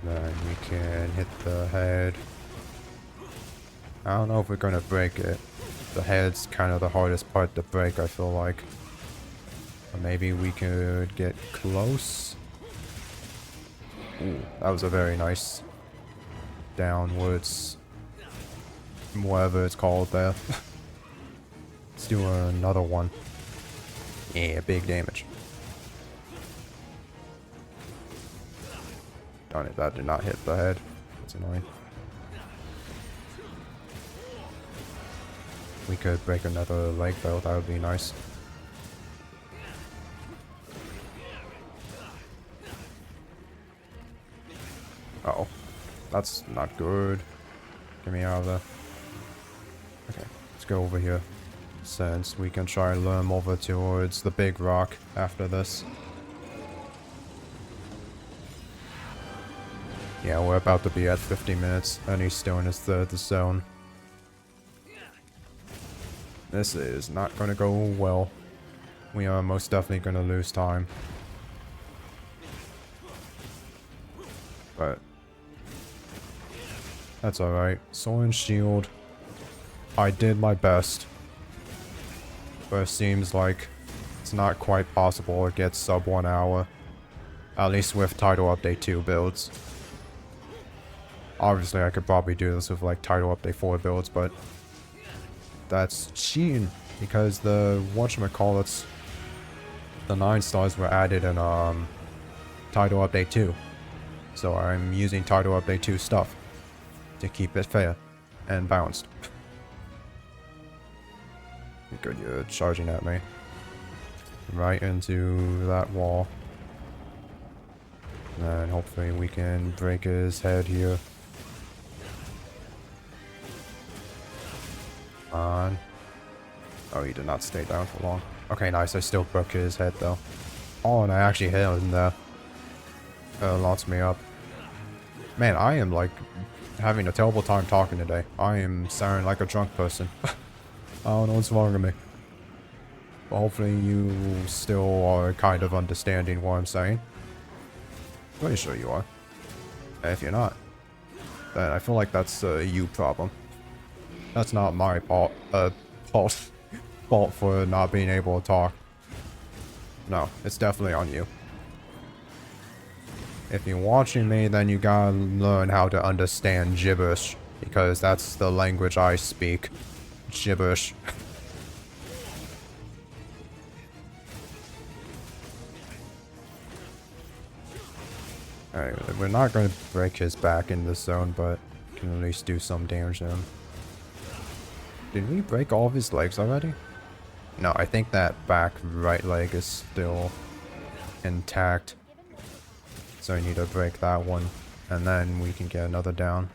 Then we can hit the head. I don't know if we're gonna break it. The head's kind of the hardest part to break, I feel like. Or maybe we could get close. Ooh, that was a very nice downwards, whatever it's called there. Let's do another one. Yeah, big damage. Darn it, that did not hit the head. That's annoying. We could break another leg though, that would be nice. Uh-oh. That's not good. Get me out of there. Okay, let's go over here. Since we can try and lure him over towards the big rock after this. Yeah, we're about to be at 50 minutes, and he's still in his third zone. This is not going to go well. We are most definitely going to lose time. But that's alright. Sword and shield. I did my best. But it seems like it's not quite possible to get sub 1 hour. At least with Title Update 2 builds. Obviously I could probably do this with like Title Update 4 builds, but that's cheating because the whatchamacallits, the 9 stars were added in Title Update 2. So I'm using Title Update 2 stuff to keep it fair and balanced. Good, you're charging at me. Right into that wall. And hopefully we can break his head here. On. Oh, he did not stay down for long. Okay, nice. I still broke his head though. Oh, and I actually hit him there. Launched me up. Man, I am like having a terrible time talking today. I am sounding like a drunk person. I don't know what's wrong with me. But hopefully you still are kind of understanding what I'm saying. Pretty sure you are. And if you're not, then I feel like that's a you problem. That's not my fault for not being able to talk. No, it's definitely on you. If you're watching me, then you gotta learn how to understand gibberish, because that's the language I speak. Gibberish. Alright, we're not going to break his back in this zone, but can at least do some damage to him. Did we break all of his legs already? No, I think that back right leg is still intact. So I need to break that one, and then we can get another down.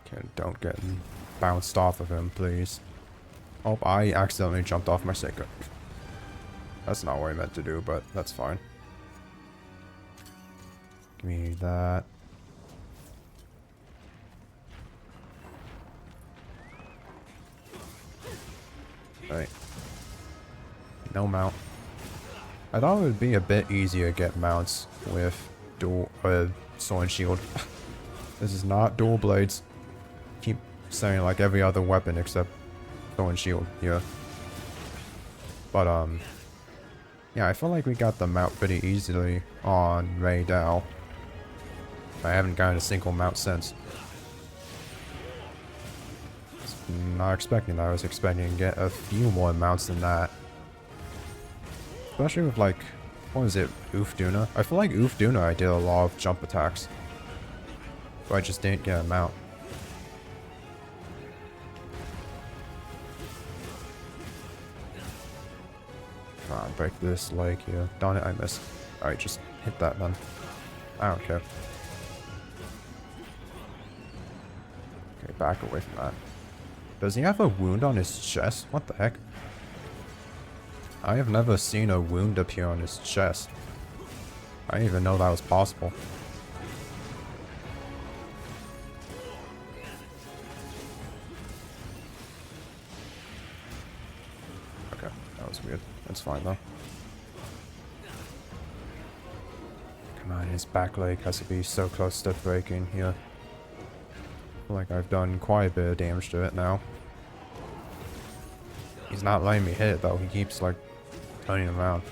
Okay, don't get bounced off of him, please. Oh, I accidentally jumped off my sacred. That's not what I meant to do, but that's fine. Give me that. Right. No mount. I thought it would be a bit easier to get mounts with dual sword and shield. This is not dual blades. Keep saying like every other weapon except sword and shield, yeah. But yeah, I feel like we got the mount pretty easily on Rei Dao. I haven't gotten a single mount since. Not expecting that. I was expecting to get a few more mounts than that. Especially with like, what was it, Oof Duna? I feel like Oof Duna I did a lot of jump attacks. But I just didn't get a mount. Come on, break this leg here. Darn it, I missed. Alright, just hit that then. I don't care. Okay, back away from that. Does he have a wound on his chest? What the heck? I have never seen a wound appear on his chest. I didn't even know that was possible. Okay, That was weird. That's fine though. Come on, his back leg has to be so close to breaking here. I feel like I've done quite a bit of damage to it now. He's not letting me hit it though. He keeps like turning around.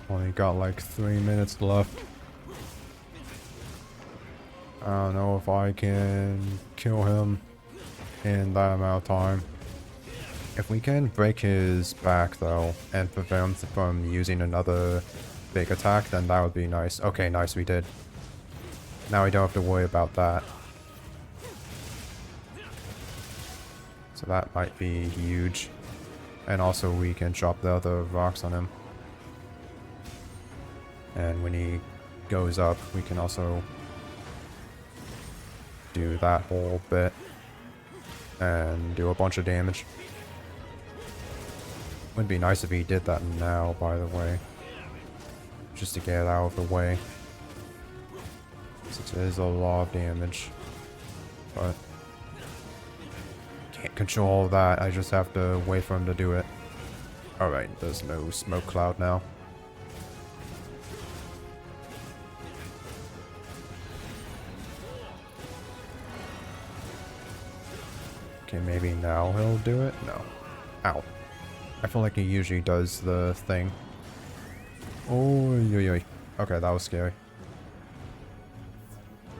Only got like 3 minutes left. I don't know if I can kill him in that amount of time. If we can break his back though and prevent him from using another big attack, then that would be nice. Okay, nice, we did. Now we don't have to worry about that. So that might be huge. And also we can drop the other rocks on him. And when he goes up, we can also do that whole bit and do a bunch of damage. Would be nice if he did that now, by the way. Just to get it out of the way. Since it is a lot of damage. But can't control all that, I just have to wait for him to do it. Alright, there's no smoke cloud now. Okay, maybe now he'll do it? No. Ow. I feel like he usually does the thing. Oh, yo. Okay, that was scary.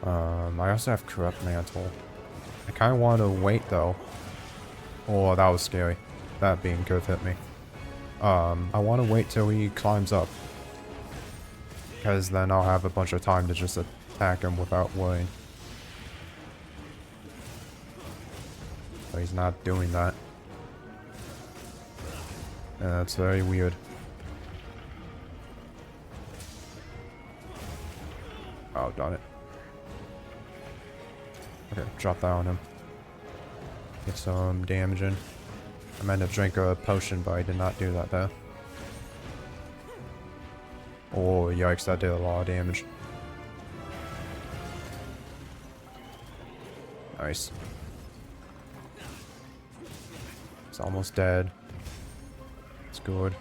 I also have Corrupt Mantle. I kind of want to wait though. Oh, that was scary. That beam could have hit me. I want to wait till he climbs up. Because then I'll have a bunch of time to just attack him without worrying. But he's not doing that. And that's very weird. Oh, darn it. Okay, drop that on him. Get some damage in. I meant to drink a potion, but I did not do that there. Oh, yikes, that did a lot of damage. Nice. It's almost dead. It's good.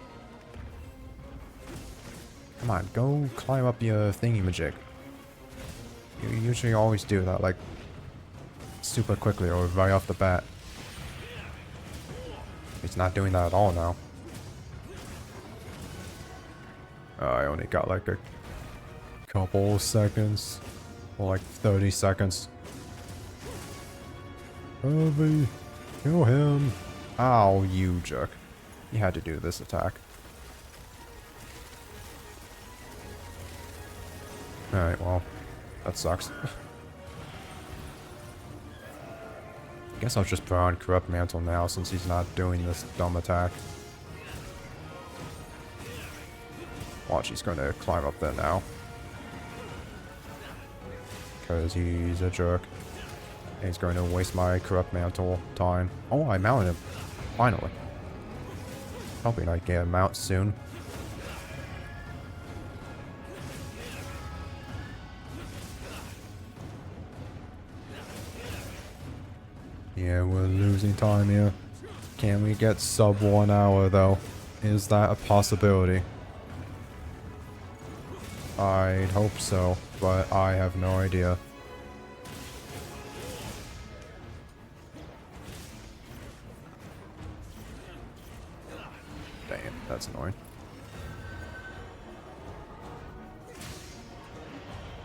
Come on, go climb up your thingy-majig. You usually always do that, like, super quickly or right off the bat. He's not doing that at all now. I only got like a couple seconds. Or like 30 seconds. Heavy. Kill him. Ow, you jerk. You had to do this attack. Alright, well, that sucks. Guess I'll just put on Corrupt Mantle now since he's not doing this dumb attack. Watch, he's going to climb up there now. Because he's a jerk. And he's going to waste my Corrupt Mantle time. Oh, I mounted him. Finally. Hoping I get him out soon. Yeah, we're losing time here. Can we get sub 1 hour though? Is that a possibility? I'd hope so, but I have no idea. Damn, that's annoying.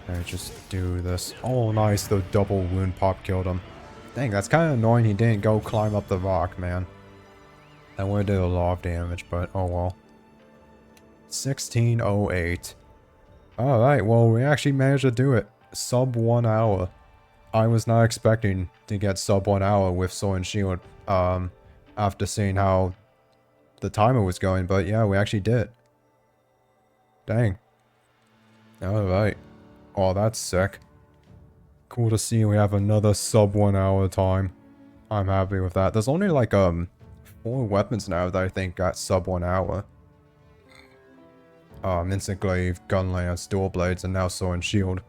Alright, just do this. Oh, nice, the double wound pop killed him. Dang, that's kind of annoying he didn't go climb up the rock, man. That would have did a lot of damage, but oh well. 1608. Alright, well, we actually managed to do it. Sub 1 hour. I was not expecting to get sub 1 hour with Sword and Shield, after seeing how the timer was going, but yeah, we actually did. Dang. Alright. Oh, that's sick. Cool to see we have another sub 1 hour time. I'm happy with that. There's only like 4 weapons now that I think got sub 1 hour. Instant Glaive, Gun Lance, Dual Blades, and now Sword and Shield.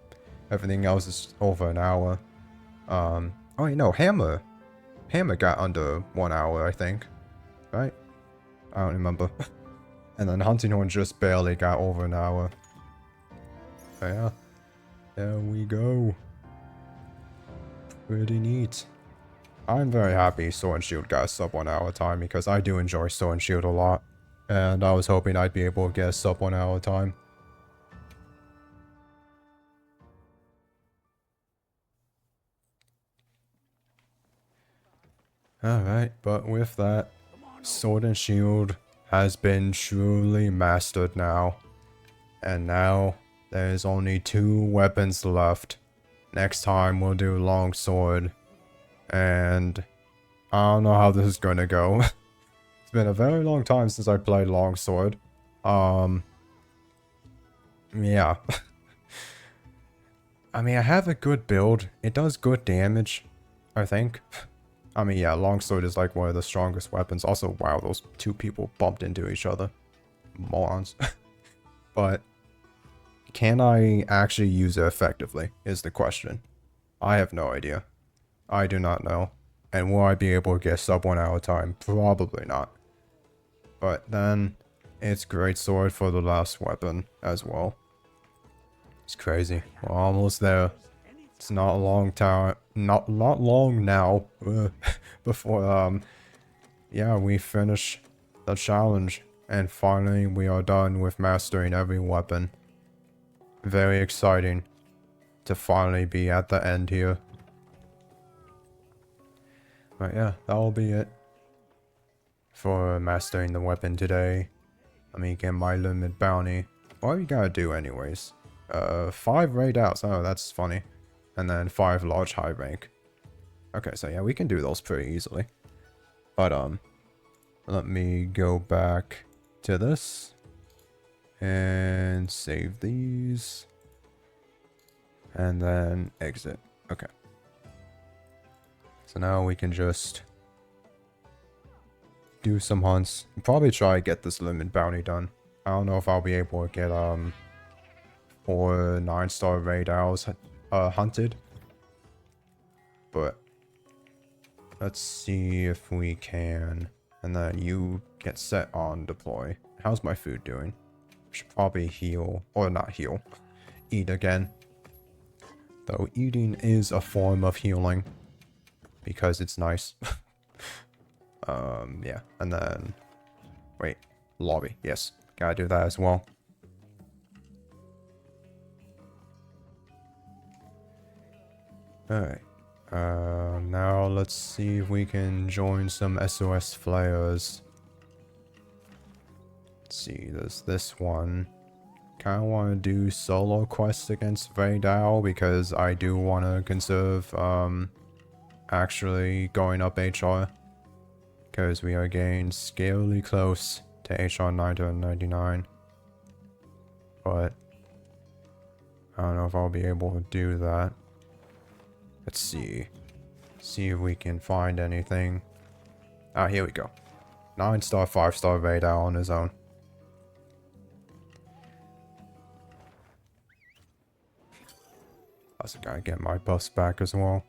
Everything else is over an hour. Oh, you know, Hammer. Hammer got under 1 hour, I think. Right? I don't remember. And then Hunting Horn just barely got over an hour. So yeah. There we go. Pretty neat. I'm very happy Sword and Shield got a sub 1 hour time because I do enjoy Sword and Shield a lot. And I was hoping I'd be able to get a sub 1 hour time. Alright, but with that, Sword and Shield has been truly mastered now. And now, there's only 2 weapons left. Next time we'll do Longsword. And I don't know how this is gonna go. It's been a very long time since I played Longsword. Yeah. I mean, I have a good build. It does good damage, I think. I mean, yeah, Longsword is like one of the strongest weapons. Also, wow, those 2 people bumped into each other. Morons. But can I actually use it effectively is the question. I have no idea. I do not know. And will I be able to get sub 1 hour time? Probably not. But then, it's great sword for the last weapon as well. It's crazy. We're almost there. It's not a long time. Not long now. Before, yeah, we finish the challenge. And finally, we are done with mastering every weapon. Very exciting to finally be at the end here. But yeah, that'll be it for mastering the weapon today. Let me get my limit bounty. What we gotta do anyways? 5 raid outs. Oh, that's funny. And then 5 large high rank. Okay, so yeah, we can do those pretty easily. But let me go back to this and save these and then exit. Okay. So now we can just do some hunts. Probably try to get this limit bounty done. I don't know if I'll be able to get 4 9-star raid owls hunted. But let's see if we can. And then you get set on deploy. How's my food doing? Should probably heal. Or not heal. Eat again. Though eating is a form of healing. Because it's nice. Yeah. And then... Wait. Lobby. Yes. Gotta do that as well. Alright. Now let's see if we can join some SOS flares. Let's see, there's this one. Kinda wanna do solo quests against Vaydao because I do wanna conserve, actually going up HR. Because we are getting scarily close to HR 999. But I don't know if I'll be able to do that. Let's see. See if we can find anything. Ah, here we go. 9-star, 5-star Vaydao on his own. I also gotta get my buffs back as well.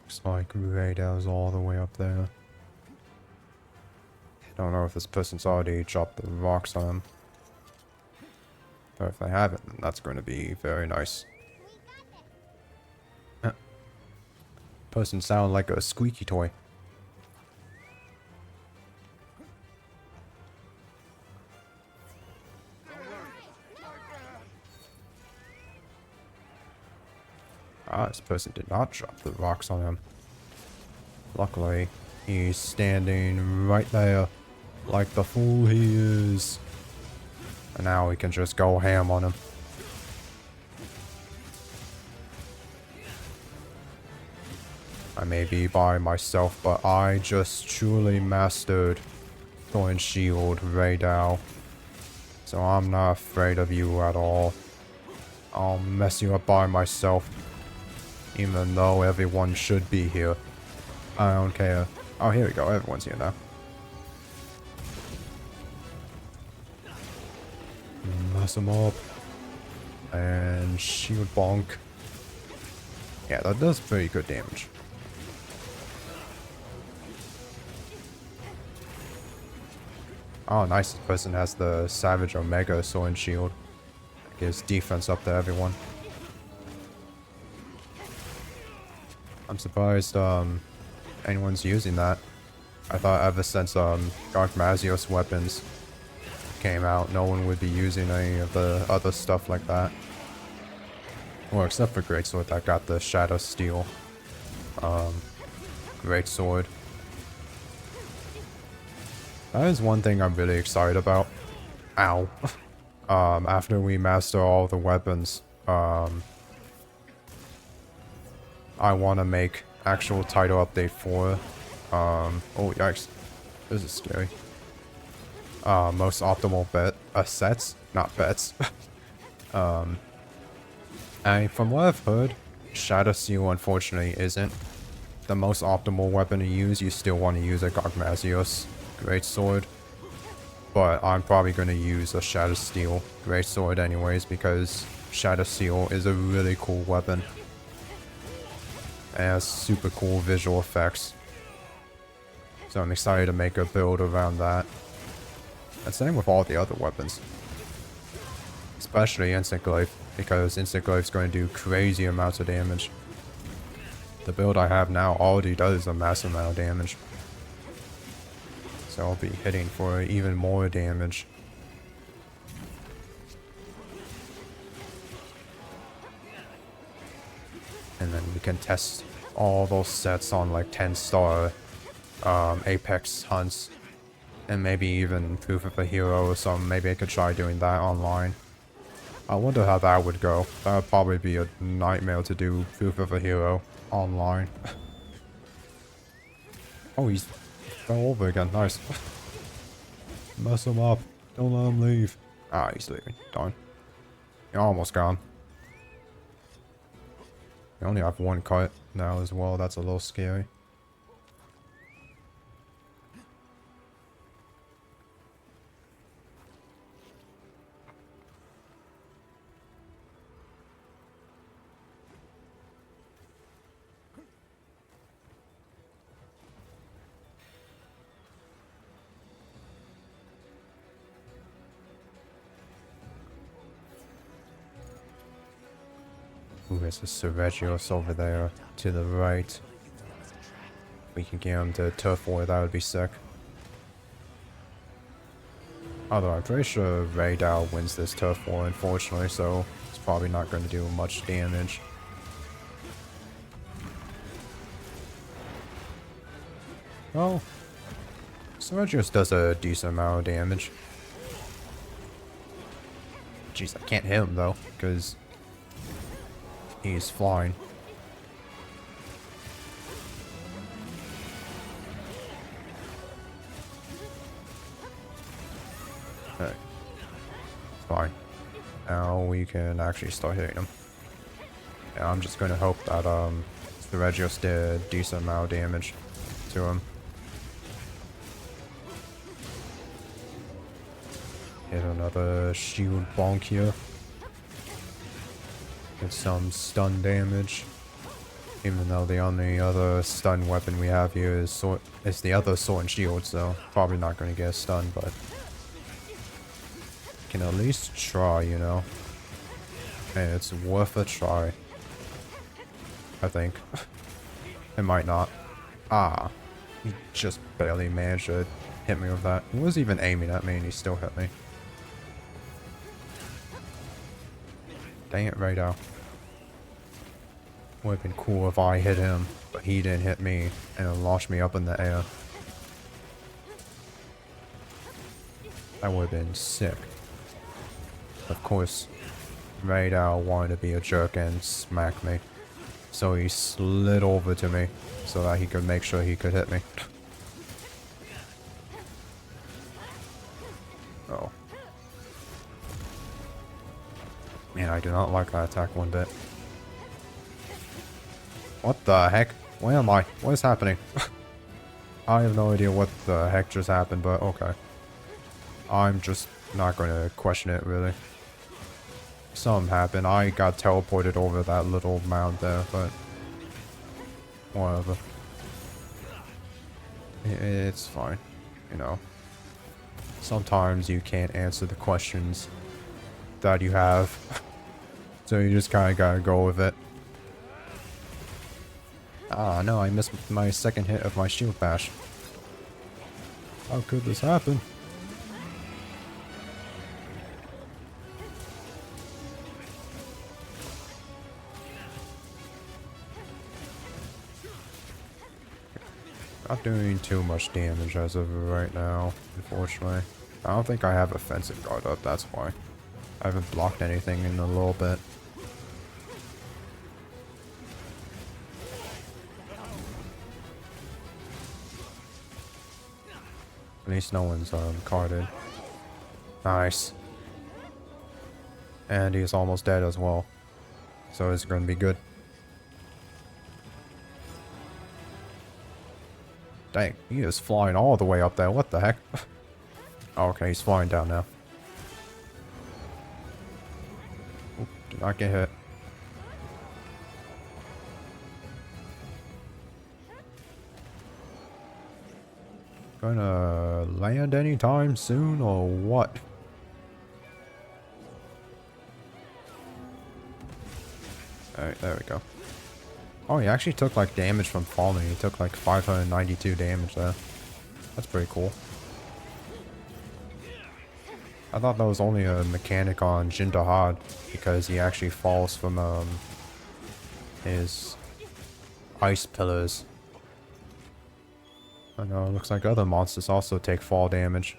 Looks like Vaydao all the way up there. Don't know if this person's already dropped the rocks on him. Or if they haven't, then that's going to be very nice. Person sound like a squeaky toy. Ah, this person did not drop the rocks on him. Luckily, he's standing right there, like the fool he is. And now we can just go ham on him. I may be by myself, but I just truly mastered Thorn Shield Raydao. So I'm not afraid of you at all. I'll mess you up by myself. Even though everyone should be here. I don't care. Oh, here we go. Everyone's here now. Mess him up. And shield bonk. Yeah, that does pretty good damage. Oh, nice. This person has the Savage Omega Sword and Shield. Gives defense up to everyone. I'm surprised anyone's using that. I thought ever since Dark Mazios weapons came out, no one would be using any of the other stuff like that. Well, except for Greatsword that got the Shadow Steel Greatsword. That is one thing I'm really excited about. Ow. After we master all the weapons, I want to make actual title update for, oh yikes, this is scary. Most optimal sets, not bets. And from what I've heard, Shadow Steel unfortunately isn't the most optimal weapon to use. You still want to use a Gargmazios Greatsword. But I'm probably going to use a Shadow Steel Greatsword anyways, because Shadow Steel is a really cool weapon. It has super cool visual effects. So I'm excited to make a build around that. And same with all the other weapons. Especially Instant Glaive, because Instant Glaive's going to do crazy amounts of damage. The build I have now already does a massive amount of damage. So I'll be hitting for even more damage. And then we can test all those sets on like 10-star Apex hunts. And maybe even Proof of a Hero or something. Maybe I could try doing that online. I wonder how that would go. That would probably be a nightmare to do Proof of a Hero online. Oh, he's fell over again. Nice. Mess him up. Don't let him leave. Ah, he's leaving. Darn. You're almost gone. You only have one cut now as well. That's a little scary. Ooh, there's a Seregios over there to the right. We can get him to Turf War, that would be sick. Although I'm pretty sure Raydao wins this Turf War, unfortunately, so it's probably not going to do much damage. Well, Seregios does a decent amount of damage. Jeez, I can't hit him though, because he's flying. Okay. Fine. Now we can actually start hitting him. Yeah, I'm just gonna hope that the Regios did a decent amount of damage to him. Hit another shield bonk here. Get some stun damage. Even though the only other stun weapon we have here is the other sword and shield, so probably not going to get a stun, but can at least try, you know. Hey, it's worth a try. I think. It might not. Ah, he just barely managed to hit me with that. He wasn't even aiming at me and he still hit me. Dang it, Raydao. Would have been cool if I hit him, but he didn't hit me and it launched me up in the air. That would have been sick. Of course, Raidal wanted to be a jerk and smack me. So he slid over to me so that he could make sure he could hit me. Oh. Man, I do not like that attack one bit. What the heck? Where am I? What is happening? I have no idea what the heck just happened, but okay. I'm just not going to question it, really. Something happened. I got teleported over that little mound there, but whatever. It's fine, you know. Sometimes you can't answer the questions that you have, so you just kind of gotta go with it. Ah, no, I missed my second hit of my shield bash. How could this happen? Not doing too much damage as of right now, unfortunately. I don't think I have offensive guard up, that's why. I haven't blocked anything in a little bit. At least no one's carded. Nice. And he's almost dead as well. So it's gonna be good. Dang, he is flying all the way up there. What the heck? Oh, okay, he's flying down now. Oop, did not get hit. Gonna land anytime soon or what? Alright, there we go. Oh, he actually took like damage from falling. He took like 592 damage there. That's pretty cool. I thought that was only a mechanic on Jindahad because he actually falls from his ice pillars. I know, it looks like other monsters also take fall damage.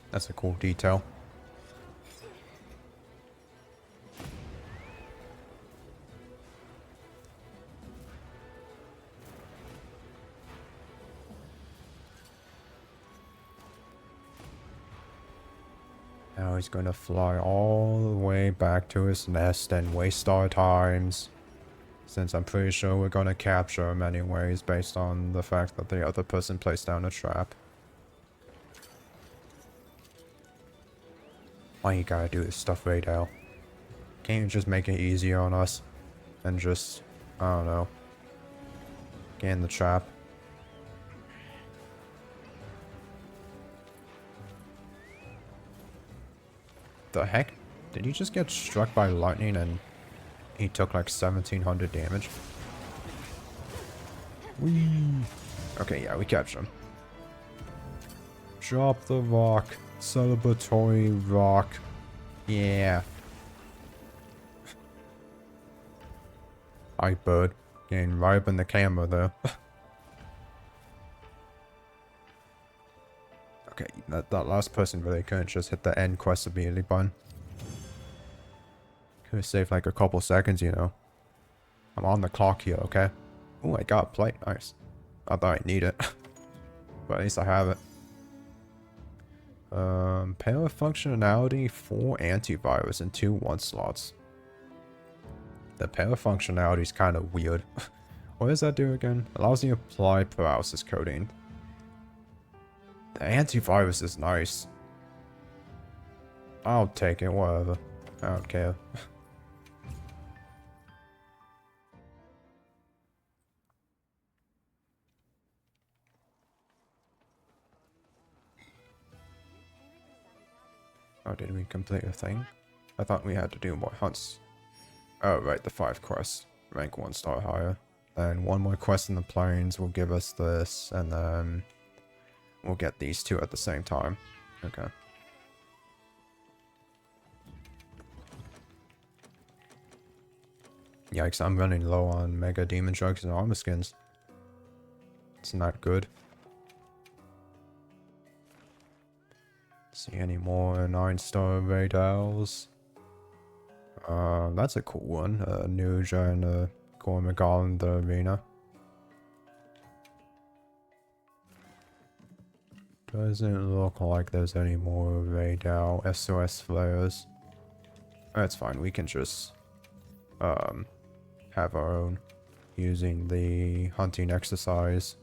That's a cool detail. Now he's going to fly all the way back to his nest and waste our times. Since I'm pretty sure we're going to capture him anyways based on the fact that the other person placed down a trap. Why you gotta do this stuff, Raidal? Can't you just make it easier on us? And just, I don't know, get in the trap? The heck? Did he just get struck by lightning and he took like 1700 damage? Whee! Okay, yeah, we captured him. Drop the rock. Celebratory rock. Yeah. Hi, bird. Getting right up in the camera there. Okay, that last person really couldn't just hit the end quest immediately button. Could have saved like a couple seconds, you know. I'm on the clock here, okay? Oh, I got a plate. Nice. I thought I'd need it. But at least I have it. Power functionality, 4 antivirus and 2 1 slots. The power functionality is kind of weird. What does that do again? Allows you to apply paralysis coding. The antivirus is nice. I'll take it, whatever. I don't care. Oh, did we complete a thing? I thought we had to do more hunts. Oh, right, the 5 quests. Rank 1 star higher. Then 1 more quest in the plains will give us this, and then we'll get these 2 at the same time. Okay. Yikes, I'm running low on Mega Demon Drugs and Armor Skins. It's not good. See any more 9-star radars? That's a cool one. Nuja and Gormagal in the arena. Doesn't look like there's any more radar SOS flares. That's fine, we can just have our own using the hunting exercise.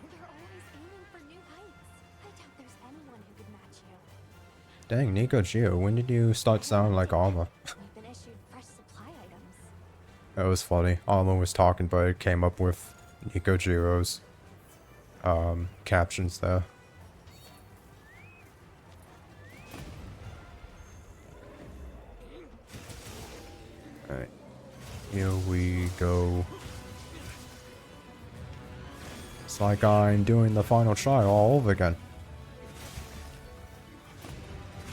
You're always aiming for new heights. I doubt there's anyone who could match you. Dang, Nico Geo, when did you start sounding like Alma? We've been issued fresh supply items. That was funny. Alma was talking, but it came up with Nico Geo's captions there. Alright. Here we go. It's like I'm doing the final trial all over again.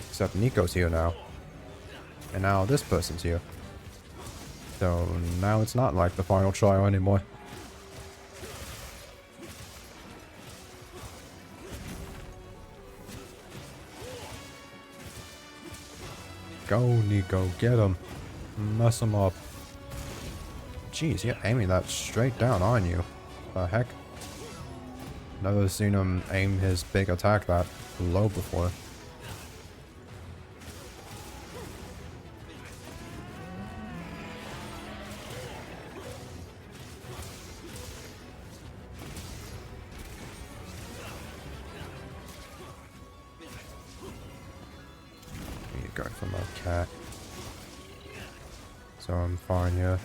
Except Nico's here now. And now this person's here. So now it's not like the final trial anymore. Go, Nico, get him. Mess him up. Jeez, you're aiming that straight down on you. The heck? Never seen him aim his big attack that low before. You're going for my cat. So I'm fine here.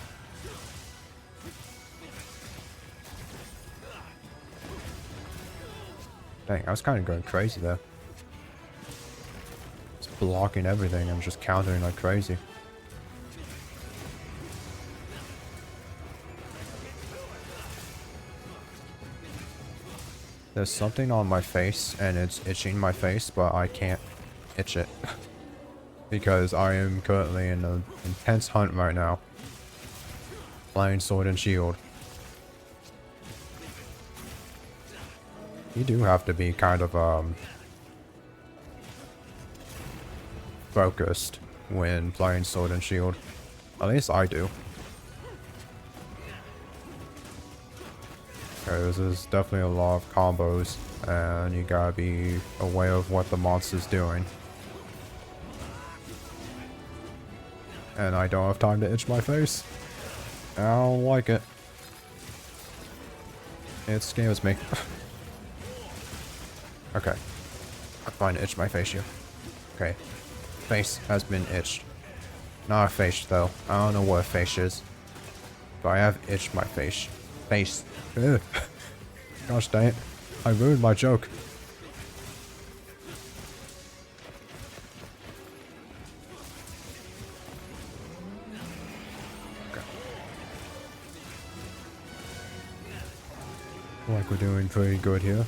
Dang, I was kind of going crazy there. Just blocking everything and just countering like crazy. There's something on my face and it's itching my face, but I can't itch it. Because I am currently in an intense hunt right now. Playing Sword and Shield. You do have to be kind of focused when playing Sword and Shield. At least I do. Because there's definitely a lot of combos and you gotta be aware of what the monster's doing. And I don't have time to itch my face. I don't like it. It scares me. Okay. I'm fine to itch my face here. Okay. Face has been itched. Not a face though. I don't know what a face is. But I have itched my face. Face. Ugh. Gosh dang it. I ruined my joke. Like we're doing pretty good here.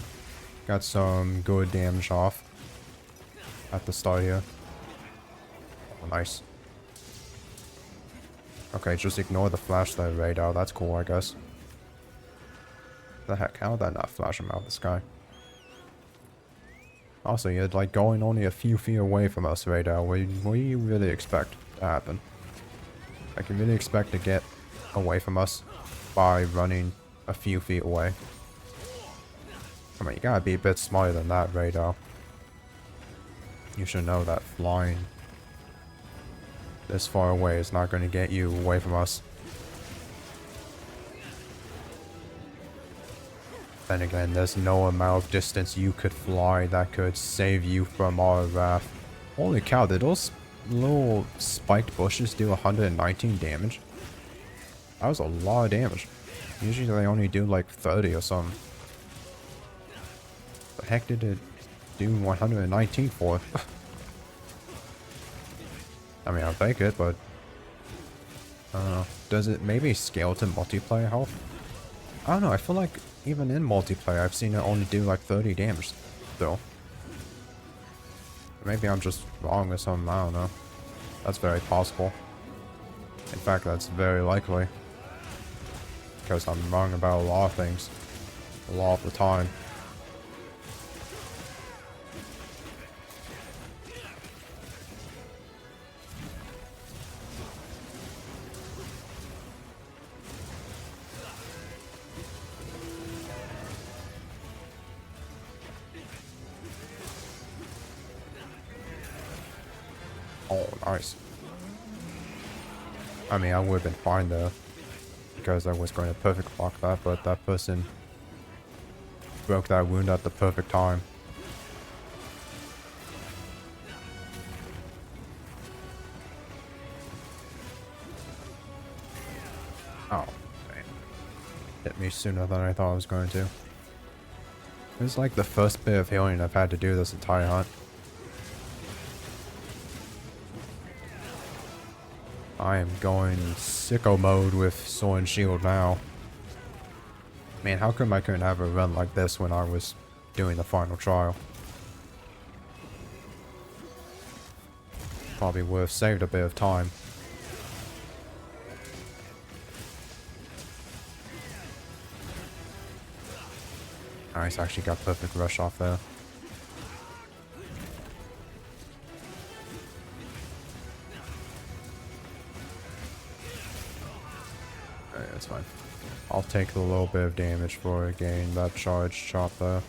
Got some good damage off at the start here. Oh, nice. Okay, just ignore the flashlight radar. That's cool, I guess. The heck, how did that not flash him out of the sky? Also, you're like going only a few feet away from us, radar. What do you really expect to happen? Like, you really expect to get away from us by running a few feet away? I mean, you gotta be a bit smarter than that, radar. You should know that flying this far away is not going to get you away from us. Then again, there's no amount of distance you could fly that could save you from our wrath. Holy cow, did those little spiked bushes do 119 damage? That was a lot of damage. Usually they only do like 30 or something. The heck did it do 119 for? I mean, I'll take it, but I don't know. Does it maybe scale to multiplayer health? I don't know, I feel like even in multiplayer, I've seen it only do like 30 damage, though. Maybe I'm just wrong or something, I don't know. That's very possible. In fact, that's very likely. Because I'm wrong about a lot of things. A lot of the time. Oh, nice. I mean, I would have been fine though. Because I was going to perfect block that, but that person broke that wound at the perfect time. Oh, man. Hit me sooner than I thought I was going to. It was like the first bit of healing I've had to do this entire hunt. I am going sicko mode with Sword and Shield now. Man, how come I couldn't have a run like this when I was doing the final trial? Probably would have saved a bit of time. Nice, actually got perfect rush off there. Alright, that's fine. I'll take the little bit of damage for getting that charge chop there.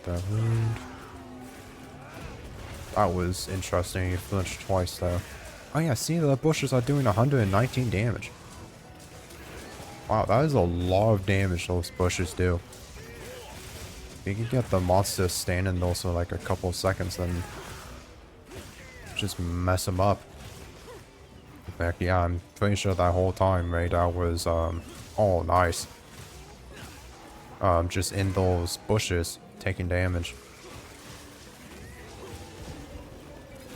That wound. That was interesting. He flinched twice though. Oh yeah, see, the bushes are doing 119 damage. Wow, that is a lot of damage those bushes do. If you can get the monster standing those for like a couple of seconds, then just mess them up. In fact, yeah, I'm pretty sure that whole time, right, I was, oh, nice. Just in those bushes, taking damage.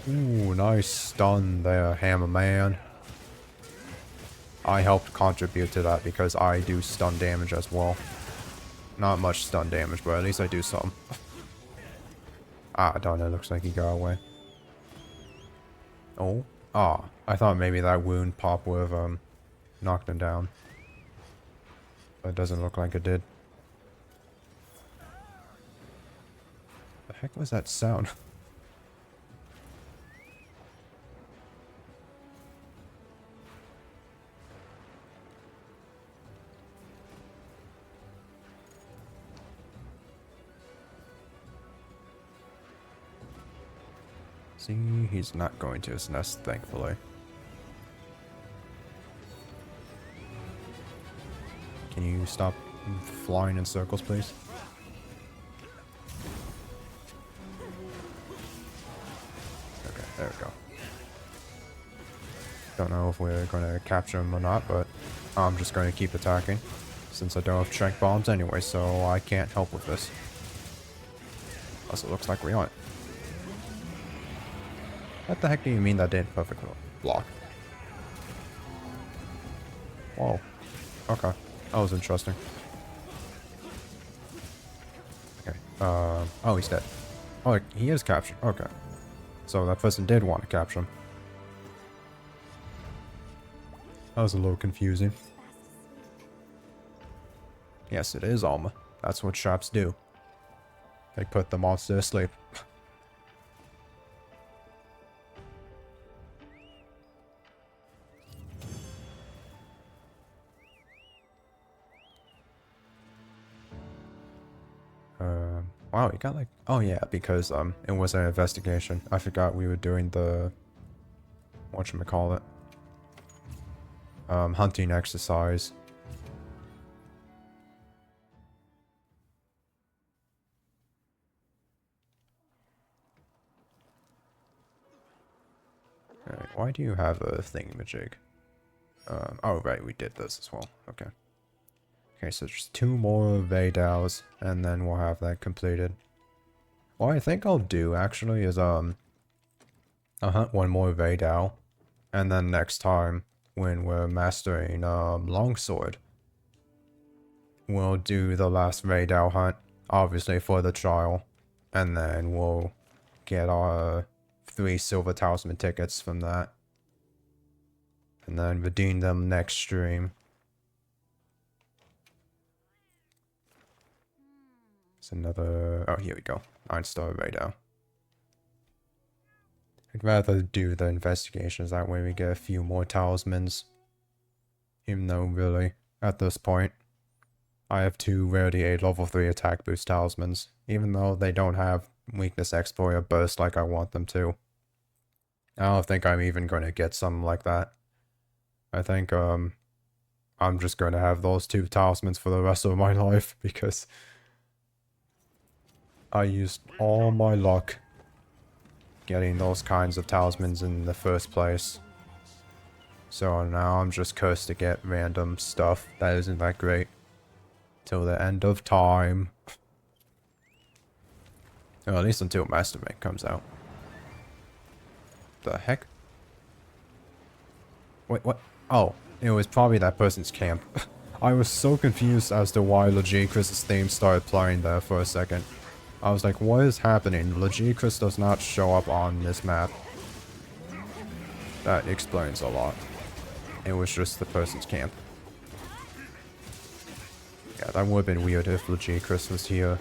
Ooh, nice stun there, Hammer Man. I helped contribute to that because I do stun damage as well. Not much stun damage, but at least I do some. Ah, darn it, looks like he got away. Oh, ah, I thought maybe that wound pop would have, knocked him down. But it doesn't look like it did. The heck was that sound? See, he's not going to his nest, thankfully. Can you stop flying in circles, please? Okay, there we go. Don't know if we're going to capture him or not, but I'm just going to keep attacking. Since I don't have trank bombs anyway, so I can't help with this. Plus it looks like we aren't. What the heck do you mean that didn't perfect block? Whoa. Okay. That was interesting. Okay. Oh, he's dead. Oh, he is captured. Okay. So that person did want to capture him. That was a little confusing. Yes, it is Alma. That's what shops do. They put the monster to sleep. Wow, you got like... Oh yeah, because it was an investigation. I forgot we were doing the... whatchamacallit? Hunting exercise. Alright, why do you have a thingamajig? Oh right, we did this as well. Okay. Okay, so just 2 more Veidaos, and then we'll have that completed. What I think I'll do, actually, is, I'll hunt one more Vaydao. And then next time, when we're mastering Longsword, we'll do the last Vaydao hunt, obviously for the trial. And then we'll get our 3 Silver Talisman tickets from that. And then redeem them next stream. It's another... Oh, here we go. 9-star Vaydao. I'd rather do the investigations, that way we get a few more talismans. Even though, really, at this point, I have 2 Rarity 8 level 3 attack boost talismans, even though they don't have weakness exploit or burst like I want them to. I don't think I'm even going to get something like that. I think, I'm just going to have those 2 talismans for the rest of my life, because I used all my luck getting those kinds of talismans in the first place. So now I'm just cursed to get random stuff that isn't that great. Till the end of time. Or at least until Mastermate comes out. The heck? Wait, what? Oh, it was probably that person's camp. I was so confused as to why Legicris' theme started playing there for a second. I was like, what is happening? Legicris does not show up on this map. That explains a lot. It was just the person's camp. Yeah, that would have been weird if Legicris was here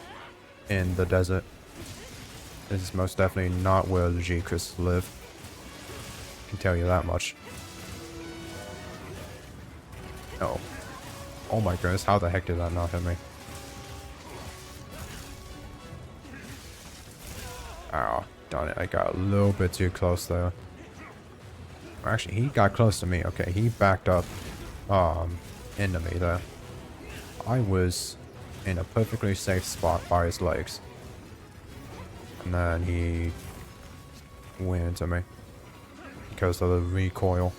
in the desert. This is most definitely not where Legicris live. I can tell you that much. Oh. Oh my goodness, how the heck did that not hit me? Oh, darn it, I got a little bit too close there. Actually, he got close to me. Okay, he backed up into me there. I was in a perfectly safe spot by his legs. And then he went into me because of the recoil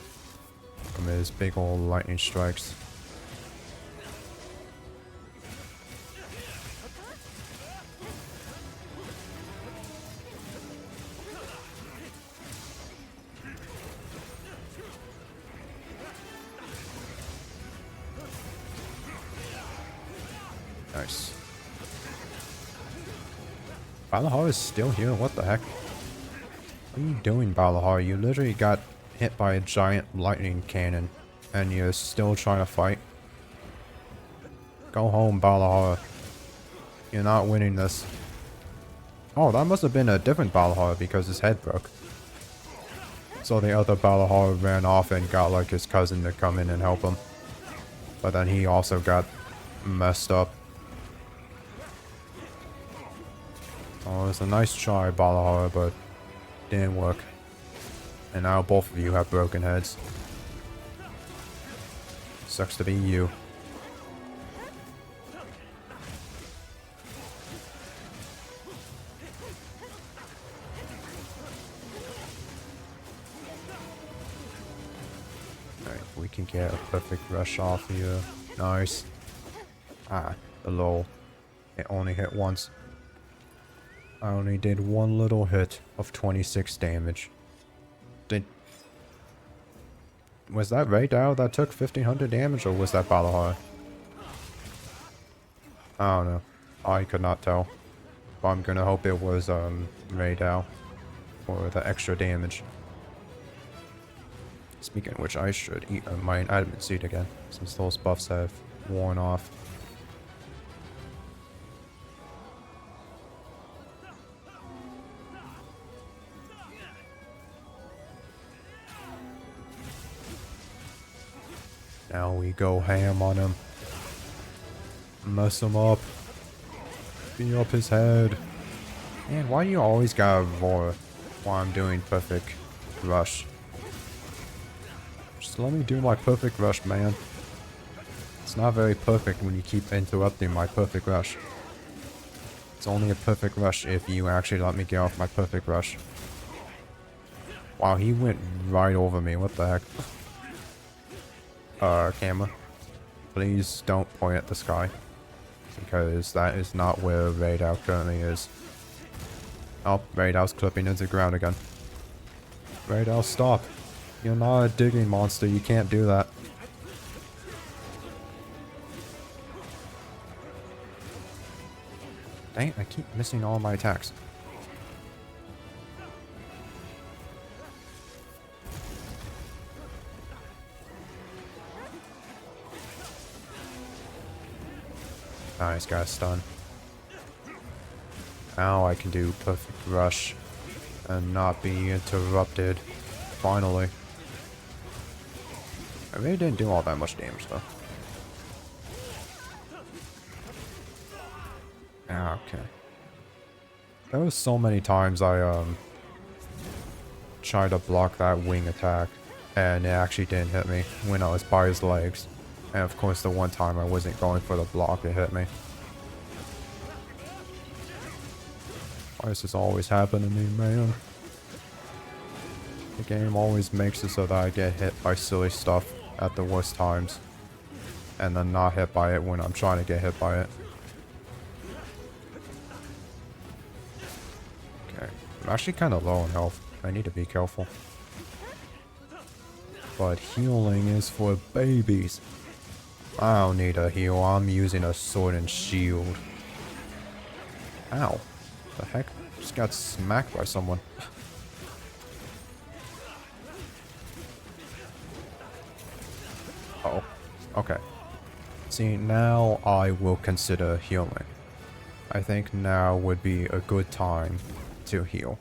from his big old lightning strikes. Nice. Balahar is still here? What the heck? What are you doing, Balahar? You literally got hit by a giant lightning cannon, and you're still trying to fight? Go home, Balahar. You're not winning this. Oh, that must have been a different Balahar because his head broke. So the other Balahar ran off and got like his cousin to come in and help him. But then he also got messed up. Oh, it was a nice try, Balahar, but didn't work. And now both of you have broken heads. Sucks to be you. Alright, we can get a perfect rush off here. Nice. Ah, the low. It only hit once. I only did one little hit of 26 damage. Was that Vaydao that took 1500 damage, or was that Balahar? I don't know. I could not tell. But I'm gonna hope it was Vaydao for the extra damage. Speaking of which, I should eat my adamant seed again, since those buffs have worn off. Now we go ham on him. Mess him up. Beat up his head. Man, why do you always gotta roar while I'm doing perfect rush? Just let me do my perfect rush, man. It's not very perfect when you keep interrupting my perfect rush. It's only a perfect rush if you actually let me get off my perfect rush. Wow, he went right over me. What the heck? Camera, please don't point at the sky, because that is not where Vaydao currently is. Oh, Vaydao's clipping into the ground again. Right, I'll stop. You're not a digging monster, you can't do that. Dang, I keep missing all my attacks. Nice, got a stun. Now I can do perfect rush and not be interrupted. Finally. I really didn't do all that much damage though. Okay. There was so many times I tried to block that wing attack and it actually didn't hit me when I was by his legs. And of course the one time I wasn't going for the block, it hit me. Why does this always happen to me, man? The game always makes it so that I get hit by silly stuff at the worst times. And then not hit by it when I'm trying to get hit by it. Okay. I'm actually kind of low on health. I need to be careful. But healing is for babies. I don't need a heal. I'm using a sword and shield. Ow. The heck? Just got smacked by someone. Oh. Okay. See, now I will consider healing. I think now would be a good time to heal.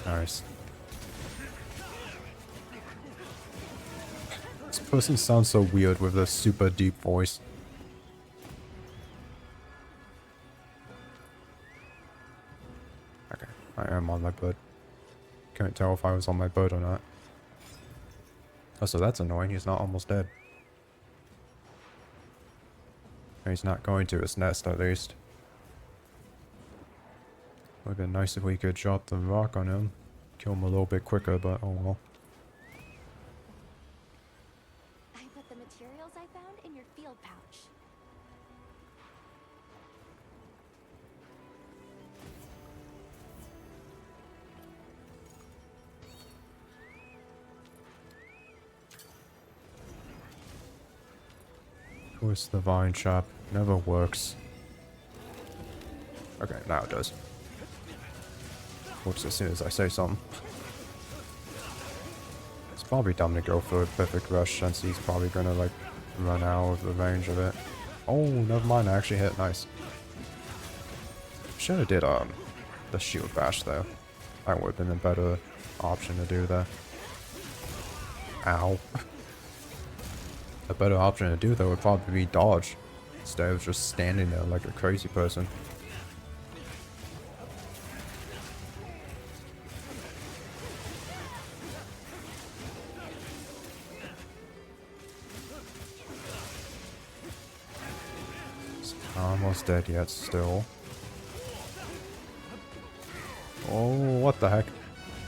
Nice. This person sounds so weird with a super deep voice. Okay, I am on my bird. Couldn't tell if I was on my bird or not. Oh, so that's annoying. He's not almost dead. He's not going to his nest, at least. Would have been nice if we could drop the rock on him. Kill him a little bit quicker, but oh well. I put the materials I found in your field pouch. Of course, the vine trap never works. Okay, now it does. Works as soon as I say something. It's probably dumb to go for a perfect rush since he's probably gonna like run out of the range of it. Oh, never mind, I actually hit. Nice. Should have did the shield bash though. That would have been a better option to do that. Ow. A better option to do though would probably be dodge instead of just standing there like a crazy person. Almost dead yet still. Oh, what the heck?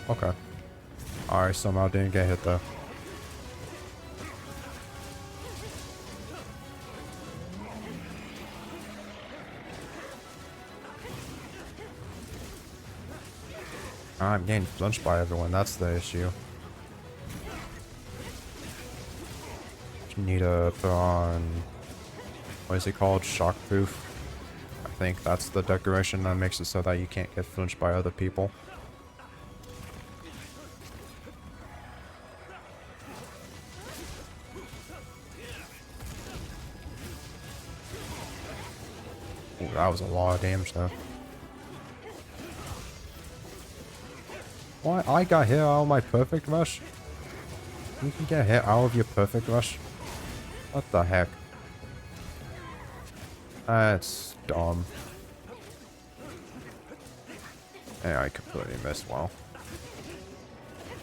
Okay. I somehow didn't get hit though. I'm getting flinched by everyone, that's the issue. You need to put on... what is it called? Shockproof? I think that's the decoration that makes it so that you can't get flinched by other people. Ooh, that was a lot of damage though. Why? I got hit out of my perfect rush? You can get hit out of your perfect rush? What the heck? That's dumb. Yeah, I completely missed. Wow.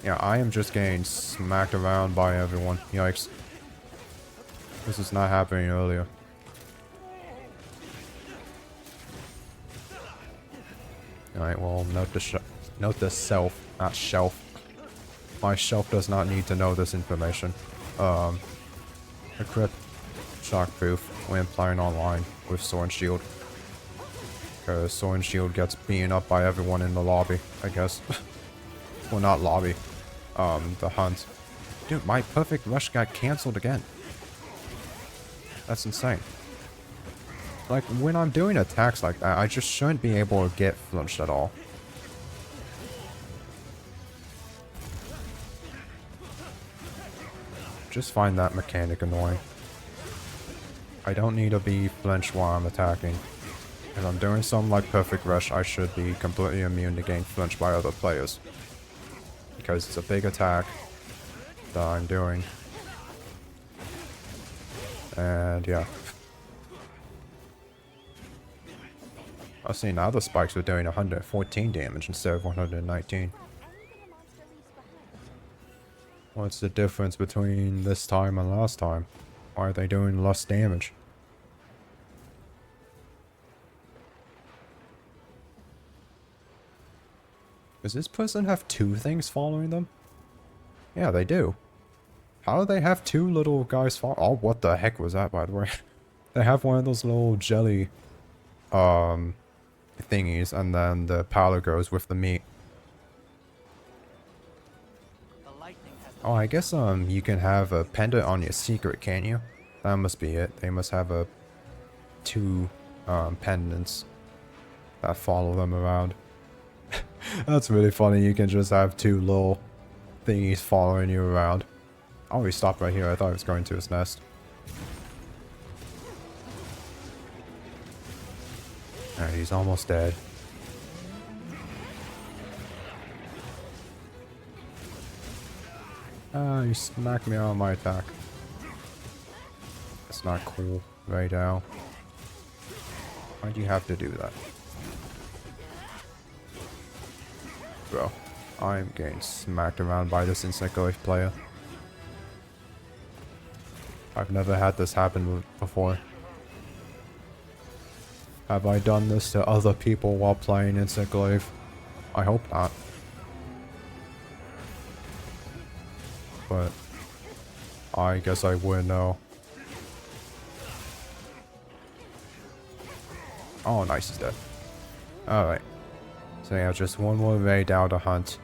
Yeah, I am just getting smacked around by everyone. Yikes. This is not happening earlier. Alright, well, note the self, not shelf. My shelf does not need to know this information. Equip shockproof when playing online with Sword and Shield. Because Sword and Shield gets beaten up by everyone in the lobby, I guess. Well, not lobby. The hunt. Dude, my perfect rush got cancelled again. That's insane. Like, when I'm doing attacks like that, I just shouldn't be able to get flinched at all. Just find that mechanic annoying. I don't need to be flinched while I'm attacking. If I'm doing something like Perfect Rush, I should be completely immune to getting flinched by other players. Because it's a big attack that I'm doing. And yeah. I see now the spikes were doing 114 damage instead of 119. What's the difference between this time and last time? Why are they doing less damage? Does this person have two things following them? Yeah, they do. How do they have two little guys follow? Oh, what the heck was that, by the way? They have one of those little jelly, thingies, and then the powder goes with the meat. Oh, I guess, you can have a pendant on your secret, can't you? That must be it. They must have two, pendants that follow them around. That's really funny. You can just have two little thingies following you around. Oh, he stopped right here. I thought he was going to his nest. Alright, he's almost dead. Ah, you smacked me on my attack. That's not cool right now. Why'd you have to do that? Bro, I'm getting smacked around by this Insect Glaive player. I've never had this happen before. Have I done this to other people while playing Insect Glaive? I hope not. But I guess I wouldn't know. Oh, nice, he's dead. Alright. So yeah, just one more Raidao to hunt.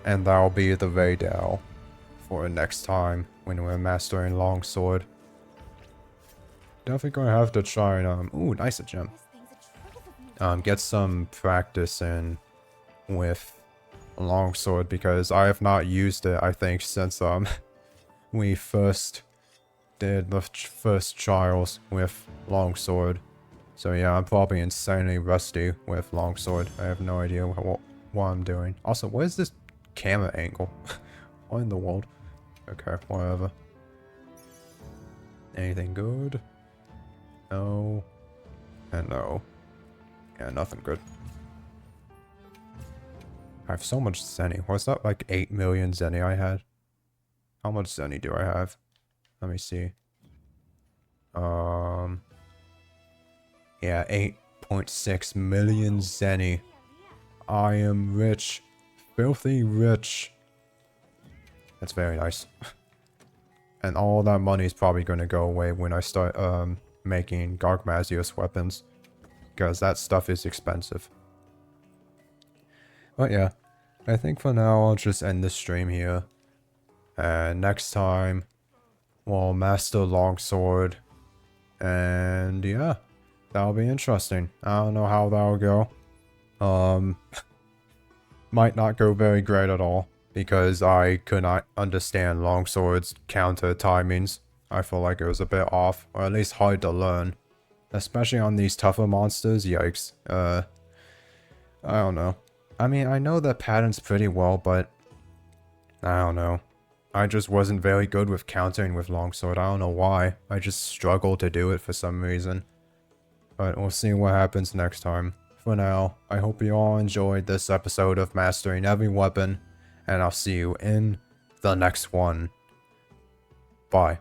And that'll be the Raidao for next time when we're mastering Longsword. Definitely gonna have to try and, ooh, nice gem. Get some practice in with Longsword because I have not used it, I think, since, we first did the first trials with Longsword. So yeah, I'm probably insanely rusty with Longsword. I have no idea what I'm doing. Also, what is this camera angle? What in the world? Okay, whatever. Anything good? No. And no. Yeah, nothing good. I have so much Zenny. Was that like 8 million Zenny I had? How much Zenny do I have? Let me see. Yeah, 8.6 million Zenny. I am rich. Filthy rich. That's very nice. And all that money is probably going to go away when I start making Gargmazios weapons. Because that stuff is expensive. But yeah, I think for now I'll just end this stream here. And next time, we'll master Longsword. And yeah, that'll be interesting. I don't know how that'll go. Might not go very great at all. Because I could not understand Longsword's counter timings. I feel like it was a bit off, or at least hard to learn. Especially on these tougher monsters, yikes. I don't know. I mean, I know the patterns pretty well, but I don't know. I just wasn't very good with countering with Longsword. I don't know why. I just struggled to do it for some reason. But we'll see what happens next time. For now, I hope you all enjoyed this episode of Mastering Every Weapon, and I'll see you in the next one. Bye.